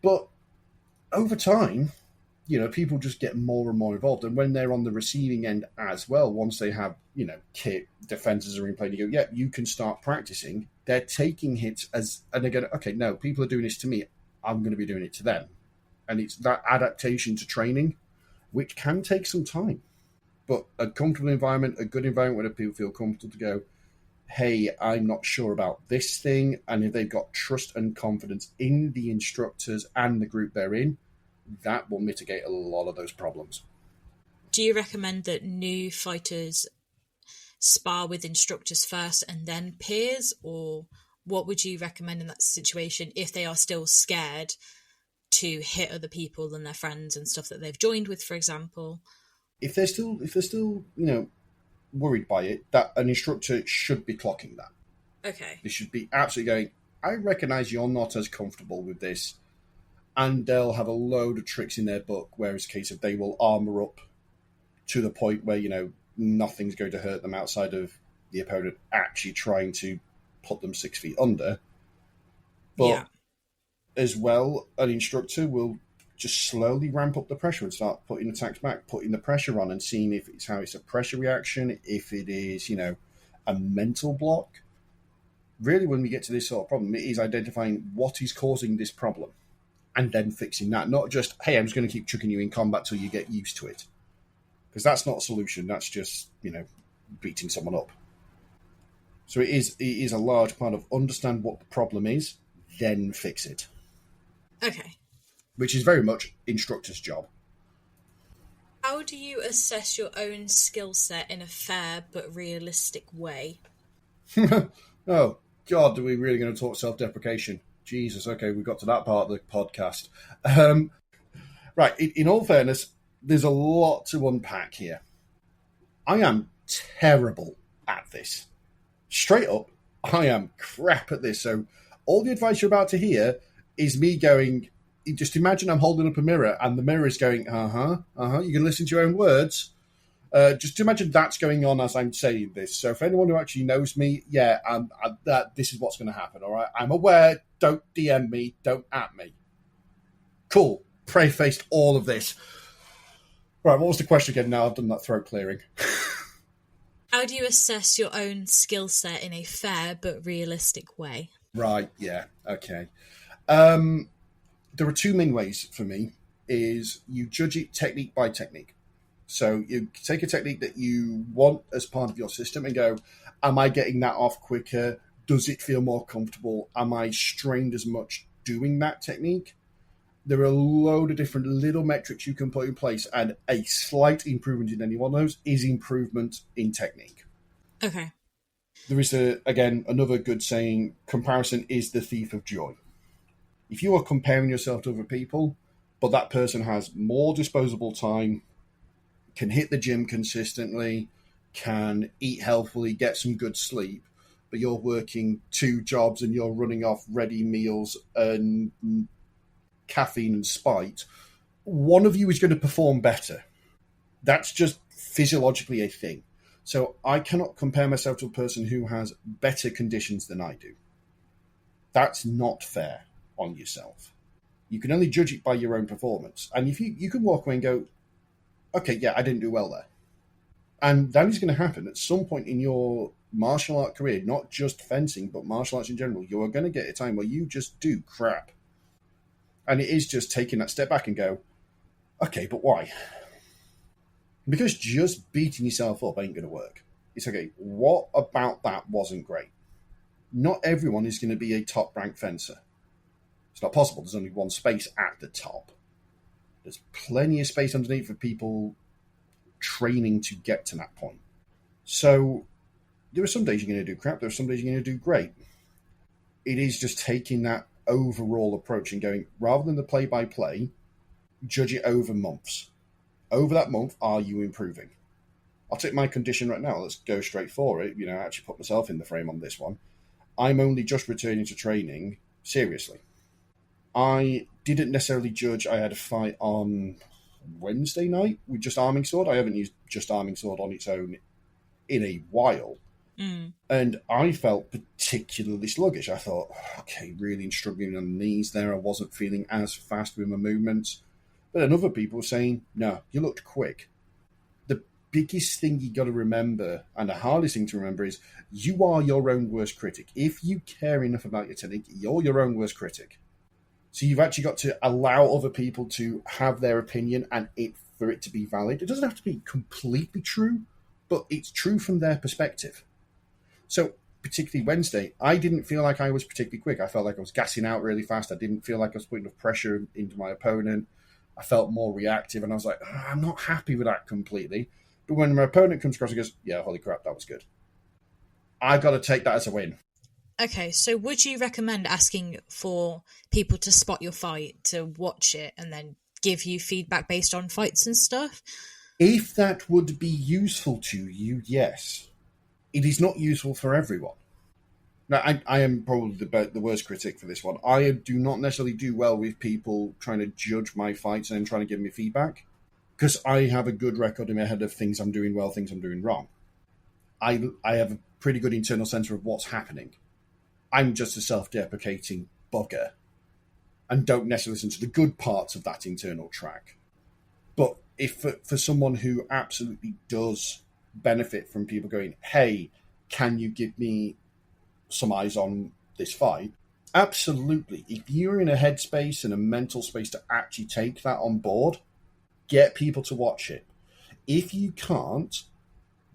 But over time, people just get more and more involved. And when they're on the receiving end as well, once they have, kit, defenses are in play, you go, you can start practicing. They're taking hits and they're going, okay, no, people are doing this to me. I'm going to be doing it to them. And it's that adaptation to training, which can take some time. But a comfortable environment, a good environment where people feel comfortable to go, hey, I'm not sure about this thing. And if they've got trust and confidence in the instructors and the group they're in, that will mitigate a lot of those problems. Do you recommend that new fighters spar with instructors first and then peers? Or what would you recommend in that situation if they are still scared to hit other people than their friends and stuff that they've joined with, for example? If they're still, worried by it, that an instructor should be clocking that. Okay. They should be absolutely going, I recognise you're not as comfortable with this. And they'll have a load of tricks in their book, whereas case of they will armour up to the point where, nothing's going to hurt them outside of the opponent actually trying to put them 6 feet under. But as well, an instructor will just slowly ramp up the pressure and start putting attacks back, putting the pressure on and seeing if it's how it's a pressure reaction, if it is, a mental block. Really, when we get to this sort of problem, it is identifying what is causing this problem and then fixing that. Not just, hey, I'm just going to keep chucking you in combat till you get used to it. Because that's not a solution. That's just, beating someone up. So it is a large part of understand what the problem is, then fix it. Okay. Which is very much instructor's job. How do you assess your own skill set in a fair but realistic way? Oh, God, are we really going to talk self-deprecation? Jesus, okay, we got to that part of the podcast. Right, in all fairness, there's a lot to unpack here. I am terrible at this. Straight up, I am crap at this. So all the advice you're about to hear is me going, just imagine I'm holding up a mirror and the mirror is going, you can listen to your own words. Just imagine that's going on as I'm saying this. So for anyone who actually knows me, this is what's going to happen, all right? I'm aware, don't DM me, don't at me. Cool. Prefaced all of this. Right, what was the question again? Now I've done that throat clearing. How do you assess your own skill set in a fair but realistic way? Right, yeah, okay. There are two main ways for me, is you judge it technique by technique. So you take a technique that you want as part of your system and go, am I getting that off quicker? Does it feel more comfortable? Am I strained as much doing that technique? There are a load of different little metrics you can put in place, and a slight improvement in any one of those is improvement in technique. Okay. There is, another good saying, comparison is the thief of joy. If you are comparing yourself to other people, but that person has more disposable time, can hit the gym consistently, can eat healthily, get some good sleep, but you're working 2 jobs and you're running off ready meals and caffeine and spite, one of you is going to perform better. That's just physiologically a thing. So I cannot compare myself to a person who has better conditions than I do. That's not fair on yourself. You can only judge it by your own performance. And if you can walk away and go, okay, yeah, I didn't do well there. And that is going to happen at some point in your martial art career, not just fencing, but martial arts in general. You are going to get a time where you just do crap. And it is just taking that step back and go, okay, but why? Because just beating yourself up ain't going to work. It's okay, what about that wasn't great? Not everyone is going to be a top-ranked fencer. It's not possible. There's only one space at the top. There's plenty of space underneath for people training to get to that point. So there are some days you're going to do crap. There are some days you're going to do great. It is just taking that overall approach and going, rather than the play-by-play, judge it over months. Over that month, are you improving? I'll take my condition right now. Let's go straight for it. I actually put myself in the frame on this one. I'm only just returning to training seriously. I didn't necessarily judge. I had a fight on Wednesday night with Just Arming Sword. I haven't used Just Arming Sword on its own in a while. And I felt particularly sluggish. I thought, okay, really struggling on the knees there. I wasn't feeling as fast with my movements. But then other people were saying, no, you looked quick. The biggest thing you got to remember, and the hardest thing to remember, is you are your own worst critic. If you care enough about your technique, you're your own worst critic. So you've actually got to allow other people to have their opinion and for it to be valid. It doesn't have to be completely true, but it's true from their perspective. So particularly Wednesday, I didn't feel like I was particularly quick. I felt like I was gassing out really fast. I didn't feel like I was putting enough pressure into my opponent. I felt more reactive, and I was like, I'm not happy with that completely. But when my opponent comes across and goes, yeah, holy crap, that was good, I got to take that as a win. Okay, so would you recommend asking for people to spot your fight, to watch it, and then give you feedback based on fights and stuff? If that would be useful to you, yes. It is not useful for everyone. Now, I am probably the worst critic for this one. I do not necessarily do well with people trying to judge my fights and then trying to give me feedback, because I have a good record in my head of things I'm doing well, things I'm doing wrong. I have a pretty good internal sense of what's happening. I'm just a self-deprecating bugger and don't necessarily listen to the good parts of that internal track. But if for someone who absolutely does benefit from people going, hey, can you give me some eyes on this fight? Absolutely. If you're in a headspace and a mental space to actually take that on board, get people to watch it. If you can't,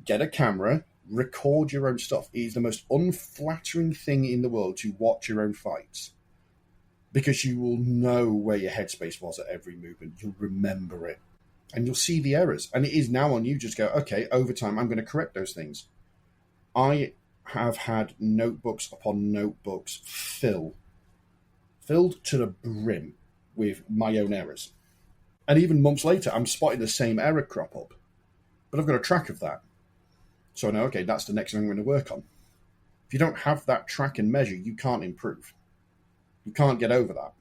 get a camera, record your own stuff. It is the most unflattering thing in the world to watch your own fights, because you will know where your headspace was at every movement. You'll remember it, and you'll see the errors. And it is now on you just go, okay, over time, I'm going to correct those things. I have had notebooks upon notebooks filled to the brim with my own errors. And even months later, I'm spotting the same error crop up. But I've got a track of that. So I know, okay, that's the next thing I'm going to work on. If you don't have that track and measure, you can't improve. You can't get over that.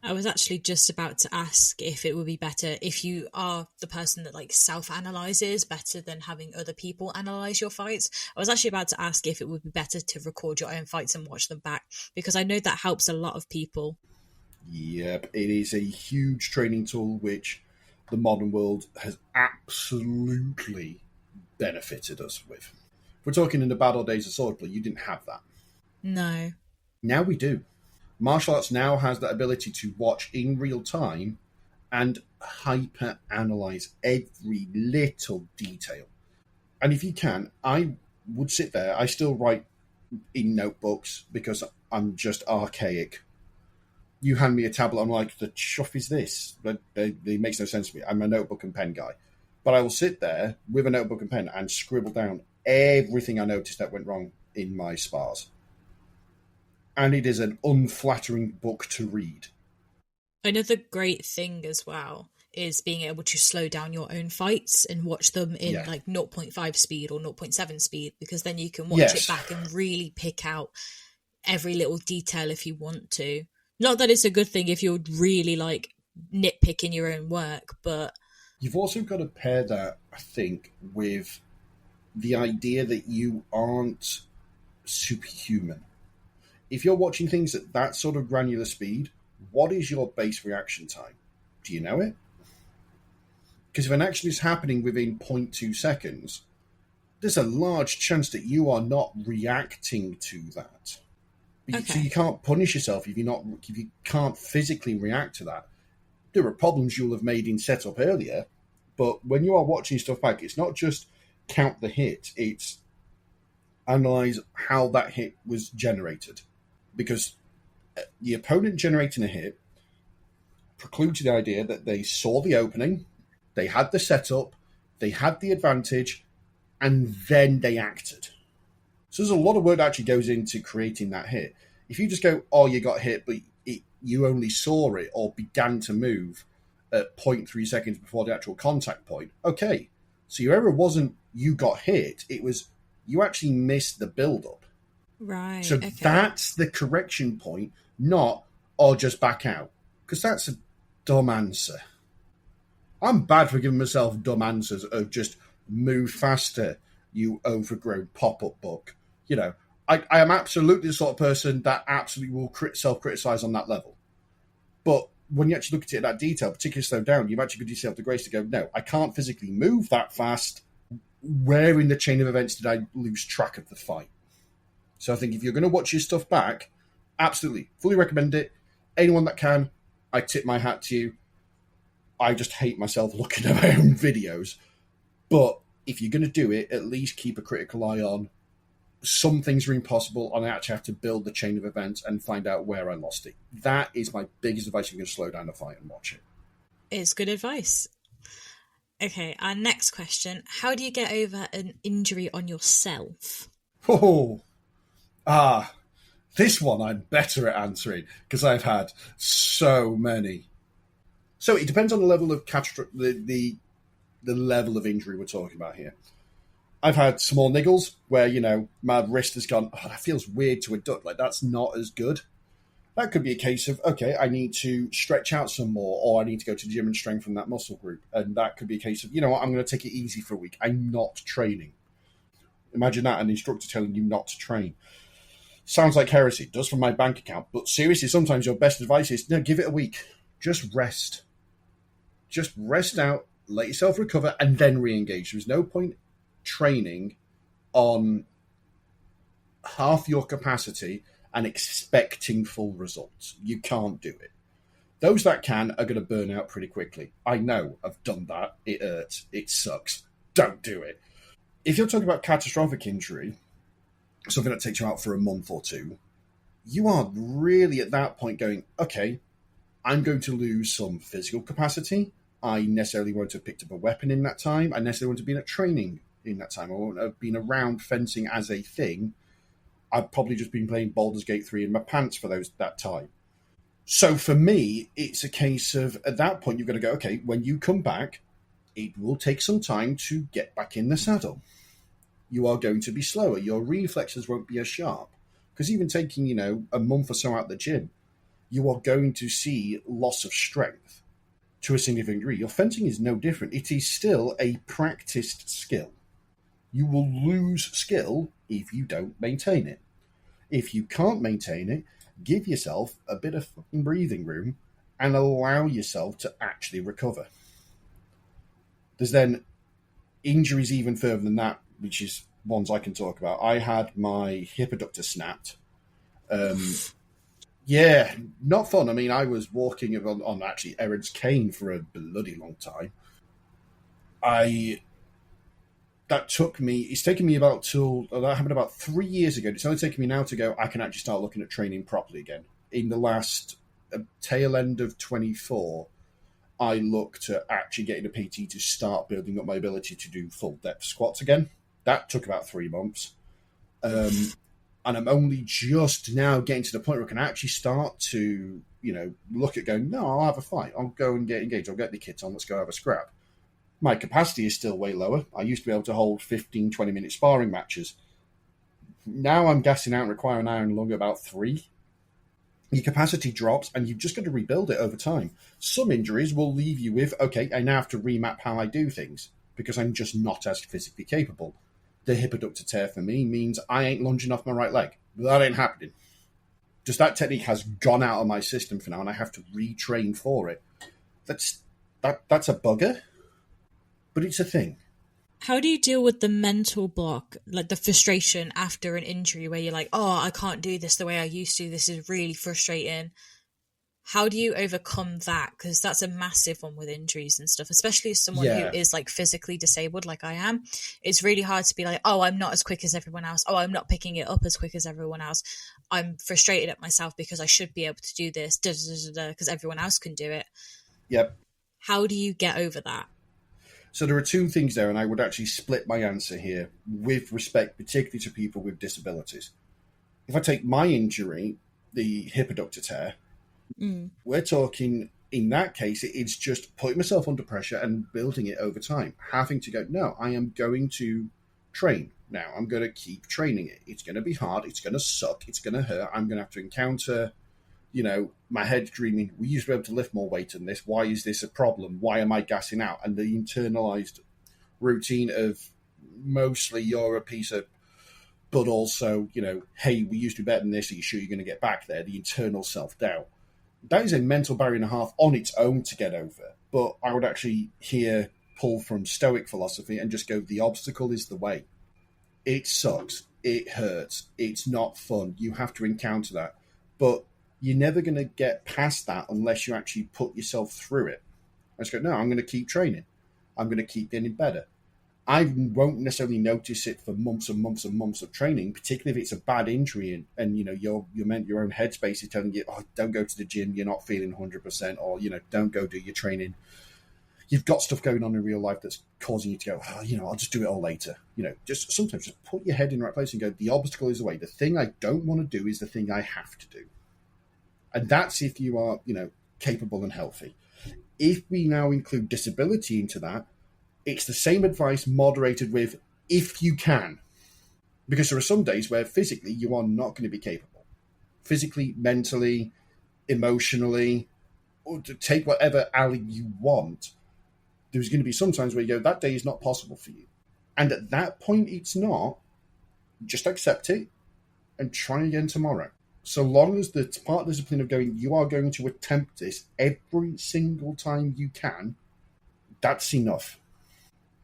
I was actually just about to ask if it would be better if you are the person that like self-analyzes better than having other people analyze your fights. I was actually about to ask if it would be better to record your own fights and watch them back, because I know that helps a lot of people. Yep, it is a huge training tool which the modern world has absolutely benefited us with. If we're talking in the bad old days of swordplay, you didn't have that. No. Now we do. Martial arts now has that ability to watch in real time and hyper-analyze every little detail. And if you can, I would sit there. I still write in notebooks because I'm just archaic. You hand me a tablet, I'm like, the chuff is this? But it makes no sense to me. I'm a notebook and pen guy. But I will sit there with a notebook and pen and scribble down everything I noticed that went wrong in my spars. And it is an unflattering book to read. Another great thing as well is being able to slow down your own fights and watch them in like 0.5 speed or 0.7 speed, because then you can watch it back and really pick out every little detail if you want to. Not that it's a good thing if you're really like nitpicking your own work, but you've also got to pair that, I think, with the idea that you aren't superhuman. If you're watching things at that sort of granular speed, what is your base reaction time? Do you know it? Because if an action is happening within 0.2 seconds, there's a large chance that you are not reacting to that. Okay. So you can't punish yourself if you can't physically react to that. There are problems you'll have made in setup earlier, but when you are watching stuff back, it's not just count the hit, it's analyze how that hit was generated. Because the opponent generating a hit precludes the idea that they saw the opening, they had the setup, they had the advantage, and then they acted. So there's a lot of work that actually goes into creating that hit. If you just go, oh, you got hit, but you only saw it or began to move at 0.3 seconds before the actual contact point, okay. So your error wasn't you got hit, it was you actually missed the build-up. Right. So that's the correction point, not, or just back out. Because that's a dumb answer. I'm bad for giving myself dumb answers of just move faster, you overgrown pop-up book. You know, I am absolutely the sort of person that absolutely will self-criticize on that level. But when you actually look at it at that detail, particularly slow down, you've actually got yourself the grace to go, no, I can't physically move that fast. Where in the chain of events did I lose track of the fight? So I think if you're going to watch your stuff back, absolutely, fully recommend it. anyone that can, I tip my hat to you. I just hate myself looking at my own videos. But if you're going to do it, at least keep a critical eye on some things are impossible, and I actually have to build the chain of events and find out where I lost it. That is my biggest advice. If you're going to slow down the fight and watch it. It's good advice. Okay, our next question. How do you get over an injury on yourself? This one I'm better at answering because I've had so many. So it depends on the level of the level of injury we're talking about here. I've had small niggles where, my wrist has gone, that feels weird to adduct. Like, that's not as good. That could be a case of, okay, I need to stretch out some more, or I need to go to the gym and strengthen that muscle group. And that could be a case of, you know what, I'm going to take it easy for a week. I'm not training. Imagine that, an instructor telling you not to train. Sounds like heresy. It does for my bank account. But seriously, sometimes your best advice is, no, give it a week. Just rest. Just rest out, let yourself recover, and then re-engage. There's no point training on half your capacity and expecting full results. You can't do it. Those that can are going to burn out pretty quickly. I know, I've done that. It hurts. It sucks. Don't do it. If you're talking about catastrophic injury, something that takes you out for a month or two, you are really at that point going, okay, I'm going to lose some physical capacity. I necessarily won't have picked up a weapon in that time. I necessarily won't have been at training in that time. I won't have been around fencing as a thing. I've probably just been playing Baldur's Gate 3 in my pants for that time. So for me, it's a case of, at that point, you've got to go, okay, when you come back, it will take some time to get back in the saddle. You are going to be slower. Your reflexes won't be as sharp. Because even taking, a month or so out the gym, you are going to see loss of strength to a significant degree. Your fencing is no different. It is still a practiced skill. You will lose skill if you don't maintain it. If you can't maintain it, give yourself a bit of fucking breathing room and allow yourself to actually recover. There's then injuries even further than that, which is ones I can talk about. I had my hip adductor snapped. Yeah, not fun. I mean, I was walking on actually Erin's cane for a bloody long time. It's taken me that happened about 3 years ago. It's only taken me now to go, I can actually start looking at training properly again. In the last tail end of 24, I looked at actually getting a PT to start building up my ability to do full depth squats again. That took about 3 months. And I'm only just now getting to the point where I can actually start to, look at going, no, I'll have a fight. I'll go and get engaged. I'll get the kit on. Let's go have a scrap. My capacity is still way lower. I used to be able to hold 15, 20-minute sparring matches. Now I'm gassing out and require an hour and longer, about 3. Your capacity drops, and you've just got to rebuild it over time. Some injuries will leave you with, okay, I now have to remap how I do things because I'm just not as physically capable. The hip adductor tear for me means I ain't lunging off my right leg. That ain't happening. Just that technique has gone out of my system for now, and I have to retrain for it. That's a bugger. But it's a thing. How do you deal with the mental block, like the frustration after an injury where you're like, oh, I can't do this the way I used to. This is really frustrating. How do you overcome that? Because that's a massive one with injuries and stuff, especially as someone who is like physically disabled like I am. It's really hard to be like, oh, I'm not as quick as everyone else. Oh, I'm not picking it up as quick as everyone else. I'm frustrated at myself because I should be able to do this because everyone else can do it. Yep. How do you get over that? So there are 2 things there, and I would actually split my answer here with respect particularly to people with disabilities. If I take my injury, the hip adductor tear, we're talking, in that case, it's just putting myself under pressure and building it over time. Having to go, no, I am going to train now. I'm going to keep training it. It's going to be hard. It's going to suck. It's going to hurt. I'm going to have to encounter, my head dreaming, we used to be able to lift more weight than this. Why is this a problem? Why am I gassing out? And the internalized routine of mostly you're a piece of, but also, hey, we used to be better than this. Are you sure you're going to get back there? The internal self-doubt. That is a mental barrier and a half on its own to get over. But I would actually here pull from Stoic philosophy and just go, the obstacle is the way. It sucks. It hurts. It's not fun. You have to encounter that. But you're never going to get past that unless you actually put yourself through it. I just go, no, I'm going to keep training. I'm going to keep getting better. I won't necessarily notice it for months and months and months of training, particularly if it's a bad injury and you're meant your own headspace is telling you, oh, don't go to the gym, you're not feeling 100%, or, don't go do your training. You've got stuff going on in real life that's causing you to go, oh, I'll just do it all later. Just sometimes just put your head in the right place and go, the obstacle is the way. The thing I don't want to do is the thing I have to do. And that's if you are, capable and healthy. If we now include disability into that, it's the same advice moderated with if you can. Because there are some days where physically you are not going to be capable. Physically, mentally, emotionally, or to take whatever alley you want. There's going to be some times where you go, that day is not possible for you. And at that point, it's not. Just accept it and try again tomorrow. So long as the part of the discipline of going, you are going to attempt this every single time you can, that's enough.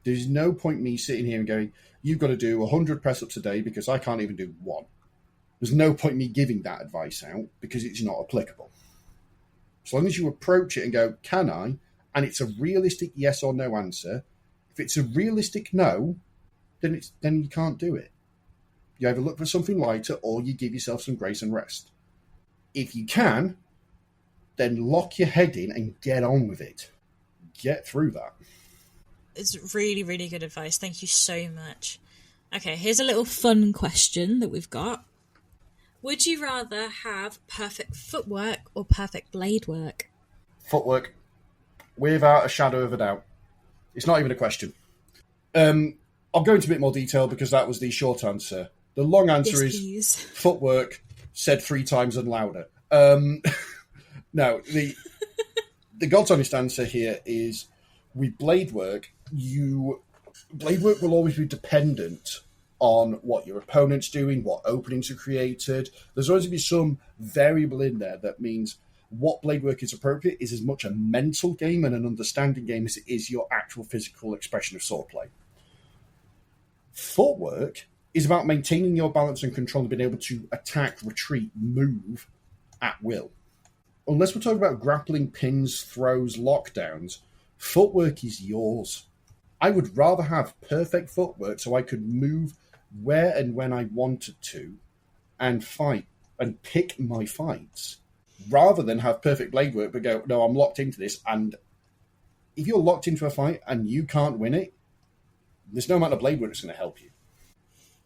There's no point me sitting here and going, you've got to do 100 press-ups a day because I can't even do one. There's no point me giving that advice out because it's not applicable. So long as you approach it and go, can I? And it's a realistic yes or no answer. If it's a realistic no, then you can't do it. You either look for something lighter or you give yourself some grace and rest. If you can, then lock your head in and get on with it. Get through that. It's really, really good advice. Thank you so much. Okay, here's a little fun question that we've got. Would you rather have perfect footwork or perfect blade work? Footwork. Without a shadow of a doubt. It's not even a question. I'll go into a bit more detail because that was the short answer. The long answer is footwork said 3 times and louder. No, the God's honest answer here is with blade work, blade work will always be dependent on what your opponent's doing, what openings are created. There's always going to be some variable in there that means what blade work is appropriate is as much a mental game and an understanding game as it is your actual physical expression of swordplay. Footwork is about maintaining your balance and control and being able to attack, retreat, move at will. Unless we're talking about grappling, pins, throws, lockdowns, footwork is yours. I would rather have perfect footwork so I could move where and when I wanted to and fight and pick my fights rather than have perfect blade work but go, no, I'm locked into this. And if you're locked into a fight and you can't win it, there's no amount of blade work that's going to help you.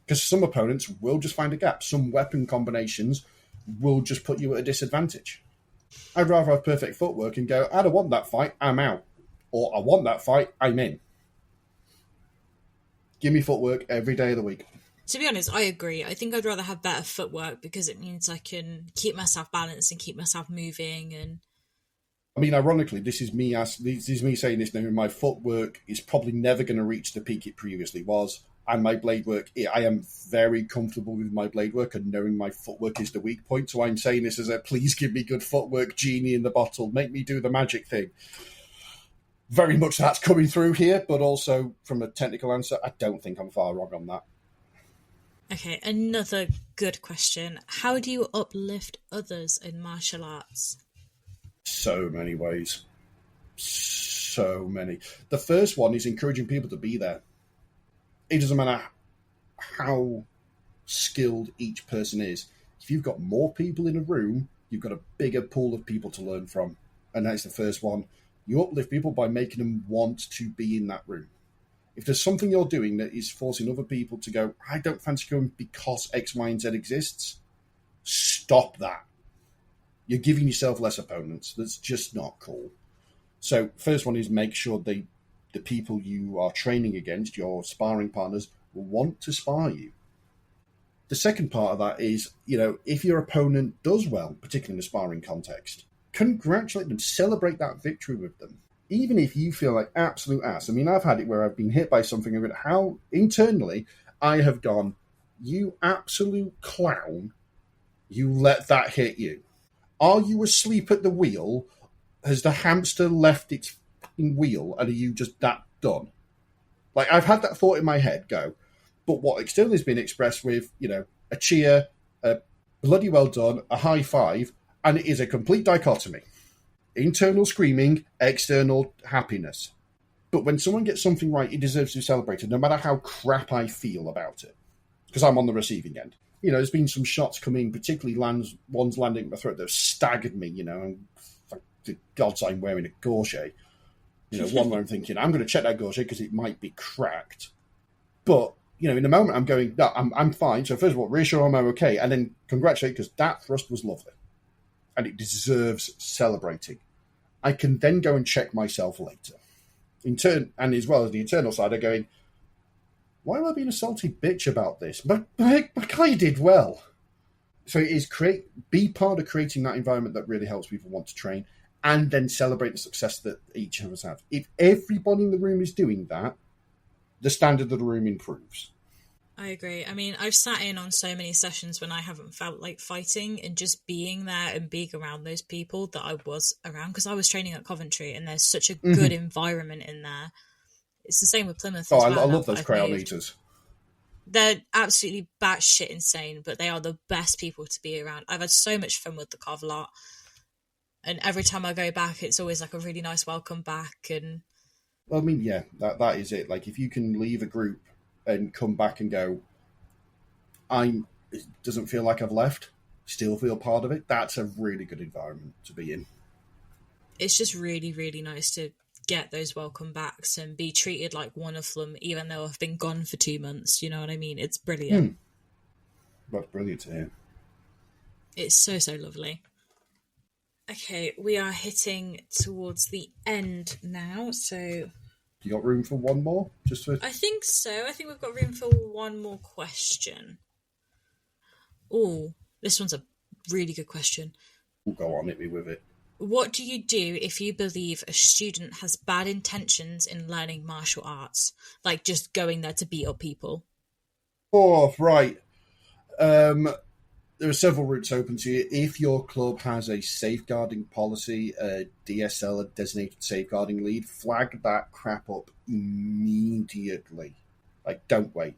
Because some opponents will just find a gap. Some weapon combinations will just put you at a disadvantage. I'd rather have perfect footwork and go, I don't want that fight, I'm out. Or I want that fight, I'm in. Give me footwork every day of the week. To be honest, I agree. I think I'd rather have better footwork because it means I can keep myself balanced and keep myself moving. And I mean, ironically, this is me saying this now. My footwork is probably never going to reach the peak it previously was. And my blade work, I am very comfortable with my blade work and knowing my footwork is the weak point. So I'm saying this as a please give me good footwork, genie in the bottle, make me do the magic thing. Very much that's coming through here, but also from a technical answer, I don't think I'm far wrong on that. Okay, another good question. How do you uplift others in martial arts? So many ways. So many. The first one is encouraging people to be there. It doesn't matter how skilled each person is. If you've got more people in a room, you've got a bigger pool of people to learn from. And that's the first one. You uplift people by making them want to be in that room. If there's something you're doing that is forcing other people to go, I don't fancy going because X, Y, and Z exists, stop that. You're giving yourself less opponents. That's just not cool. So first one is make sure the people you are training against, your sparring partners, will want to spar you. The second part of that is, if your opponent does well, particularly in a sparring context, congratulate them, celebrate that victory with them. Even if you feel like absolute ass. I mean, I've had it where I've been hit by something and how internally I have gone, you absolute clown, you let that hit you. Are you asleep at the wheel? Has the hamster left its wheel and are you just that done? Like, I've had that thought in my head go, but what externally has been expressed with, a cheer, a bloody well done, a high five, And it is a complete dichotomy. Internal screaming, external happiness. But when someone gets something right, it deserves to be celebrated, no matter how crap I feel about it. Because I'm on the receiving end. There's been some shots come in, particularly ones landing in my throat that have staggered me, and thank the gods I'm wearing a gorget. One where I'm thinking, I'm going to check that gorget because it might be cracked. But, in the moment I'm going, no, I'm fine. So first of all, reassure I'm okay. And then congratulate because that thrust was lovely. And it deserves celebrating. I can then go and check myself later. In turn, and as well as the internal side, I'm going, why am I being a salty bitch about this? But my guy did well. So it is be part of creating that environment that really helps people want to train and then celebrate the success that each of us have. If everybody in the room is doing that, the standard of the room improves. I agree. I mean, I've sat in on so many sessions when I haven't felt like fighting, and just being there and being around those people that I was around, because I was training at Coventry and there's such a good environment in there. It's the same with Plymouth. I love those Crayon Eaters. They're absolutely batshit insane, but they are the best people to be around. I've had so much fun with the Cov lot, and every time I go back, it's always like a really nice welcome back. And well, I mean, yeah, that is it. Like, if you can leave a group and come back and go, it doesn't feel like I've left, still feel part of it, that's a really good environment to be in. It's just really, really nice to get those welcome backs and be treated like one of them, even though I've been gone for 2 months. You know what I mean? It's brilliant. That's brilliant to hear. It's so, so lovely. Okay, we are hitting towards the end now, so... You got room for one more? I think so. I think we've got room for one more question. Oh, this one's a really good question. We'll go on, hit me with it. What do you do if you believe a student has bad intentions in learning martial arts? Like just going there to beat up people? Oh, right. There are several routes open to you. If your club has a safeguarding policy, a DSL, a designated safeguarding lead, flag that crap up immediately. Like, don't wait.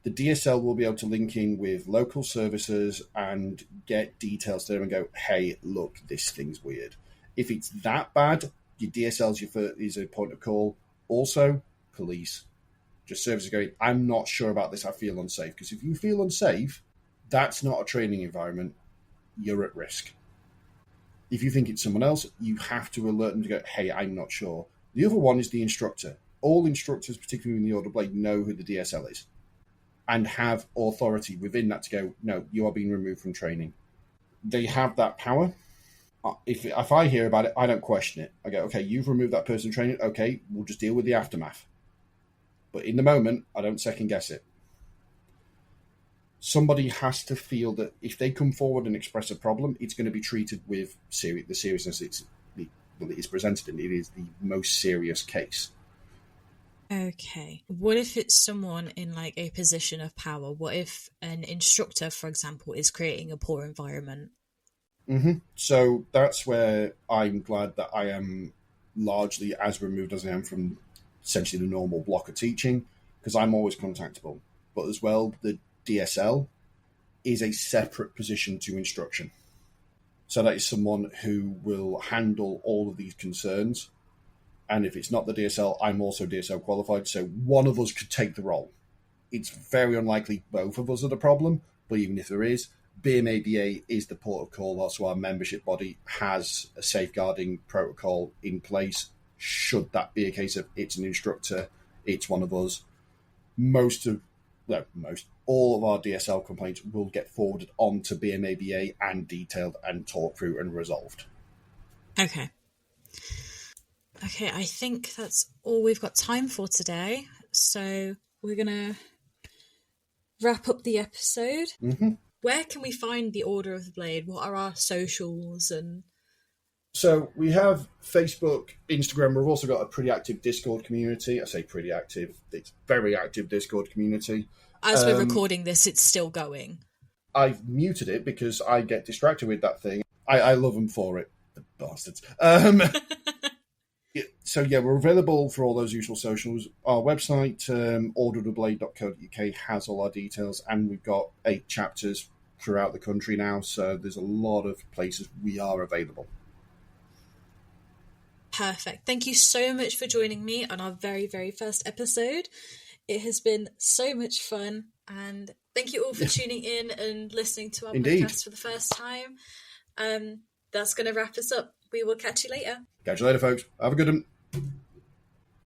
The DSL will be able to link in with local services and get details to them and go, hey, look, this thing's weird. If it's that bad, your DSL is a point of call. Also, police. Just services going, I'm not sure about this, I feel unsafe. Because if you feel unsafe, that's not a training environment. You're at risk. If you think it's someone else, you have to alert them to go, hey, I'm not sure. The other one is the instructor. All instructors, particularly in the Order Blade, know who the DSL is and have authority within that to go, no, you are being removed from training. They have that power. If I hear about it, I don't question it. I go, okay, you've removed that person from training. Okay, we'll just deal with the aftermath. But in the moment, I don't second guess it. Somebody has to feel that if they come forward and express a problem, it's going to be treated with the seriousness it is presented in. It is the most serious case. Okay. What if it's someone in like a position of power? What if an instructor, for example, is creating a poor environment? So that's where I'm glad that I am largely as removed as I am from essentially the normal block of teaching, because I'm always contactable. But as well, the DSL is a separate position to instruction. So that is someone who will handle all of these concerns. And if it's not the DSL, I'm also DSL qualified. So one of us could take the role. It's very unlikely both of us are the problem. But even if there is, BMABA is the port of call. Also, our membership body has a safeguarding protocol in place. Should that be a case of it's an instructor, it's one of us. All of our DSL complaints will get forwarded on to BMABA and detailed and talked through and resolved. Okay, I think that's all we've got time for today. So we're going to wrap up the episode. Where can we find the Order of the Blade? What are our socials? And so we have Facebook, Instagram. We've also got a pretty active Discord community. I say pretty active. It's very active Discord community. As we're recording this, it's still going. I've muted it because I get distracted with that thing. I love them for it. The bastards. So yeah, we're available for all those usual socials. Our website, orderoftheblade.co.uk, has all our details, and we've got 8 chapters throughout the country now, so there's a lot of places we are available. Perfect. Thank you so much for joining me on our very, very first episode. It has been so much fun, and thank you all for tuning in and listening to our podcast for the first time. That's going to wrap us up. We will catch you later. Catch you later, folks. Have a good one.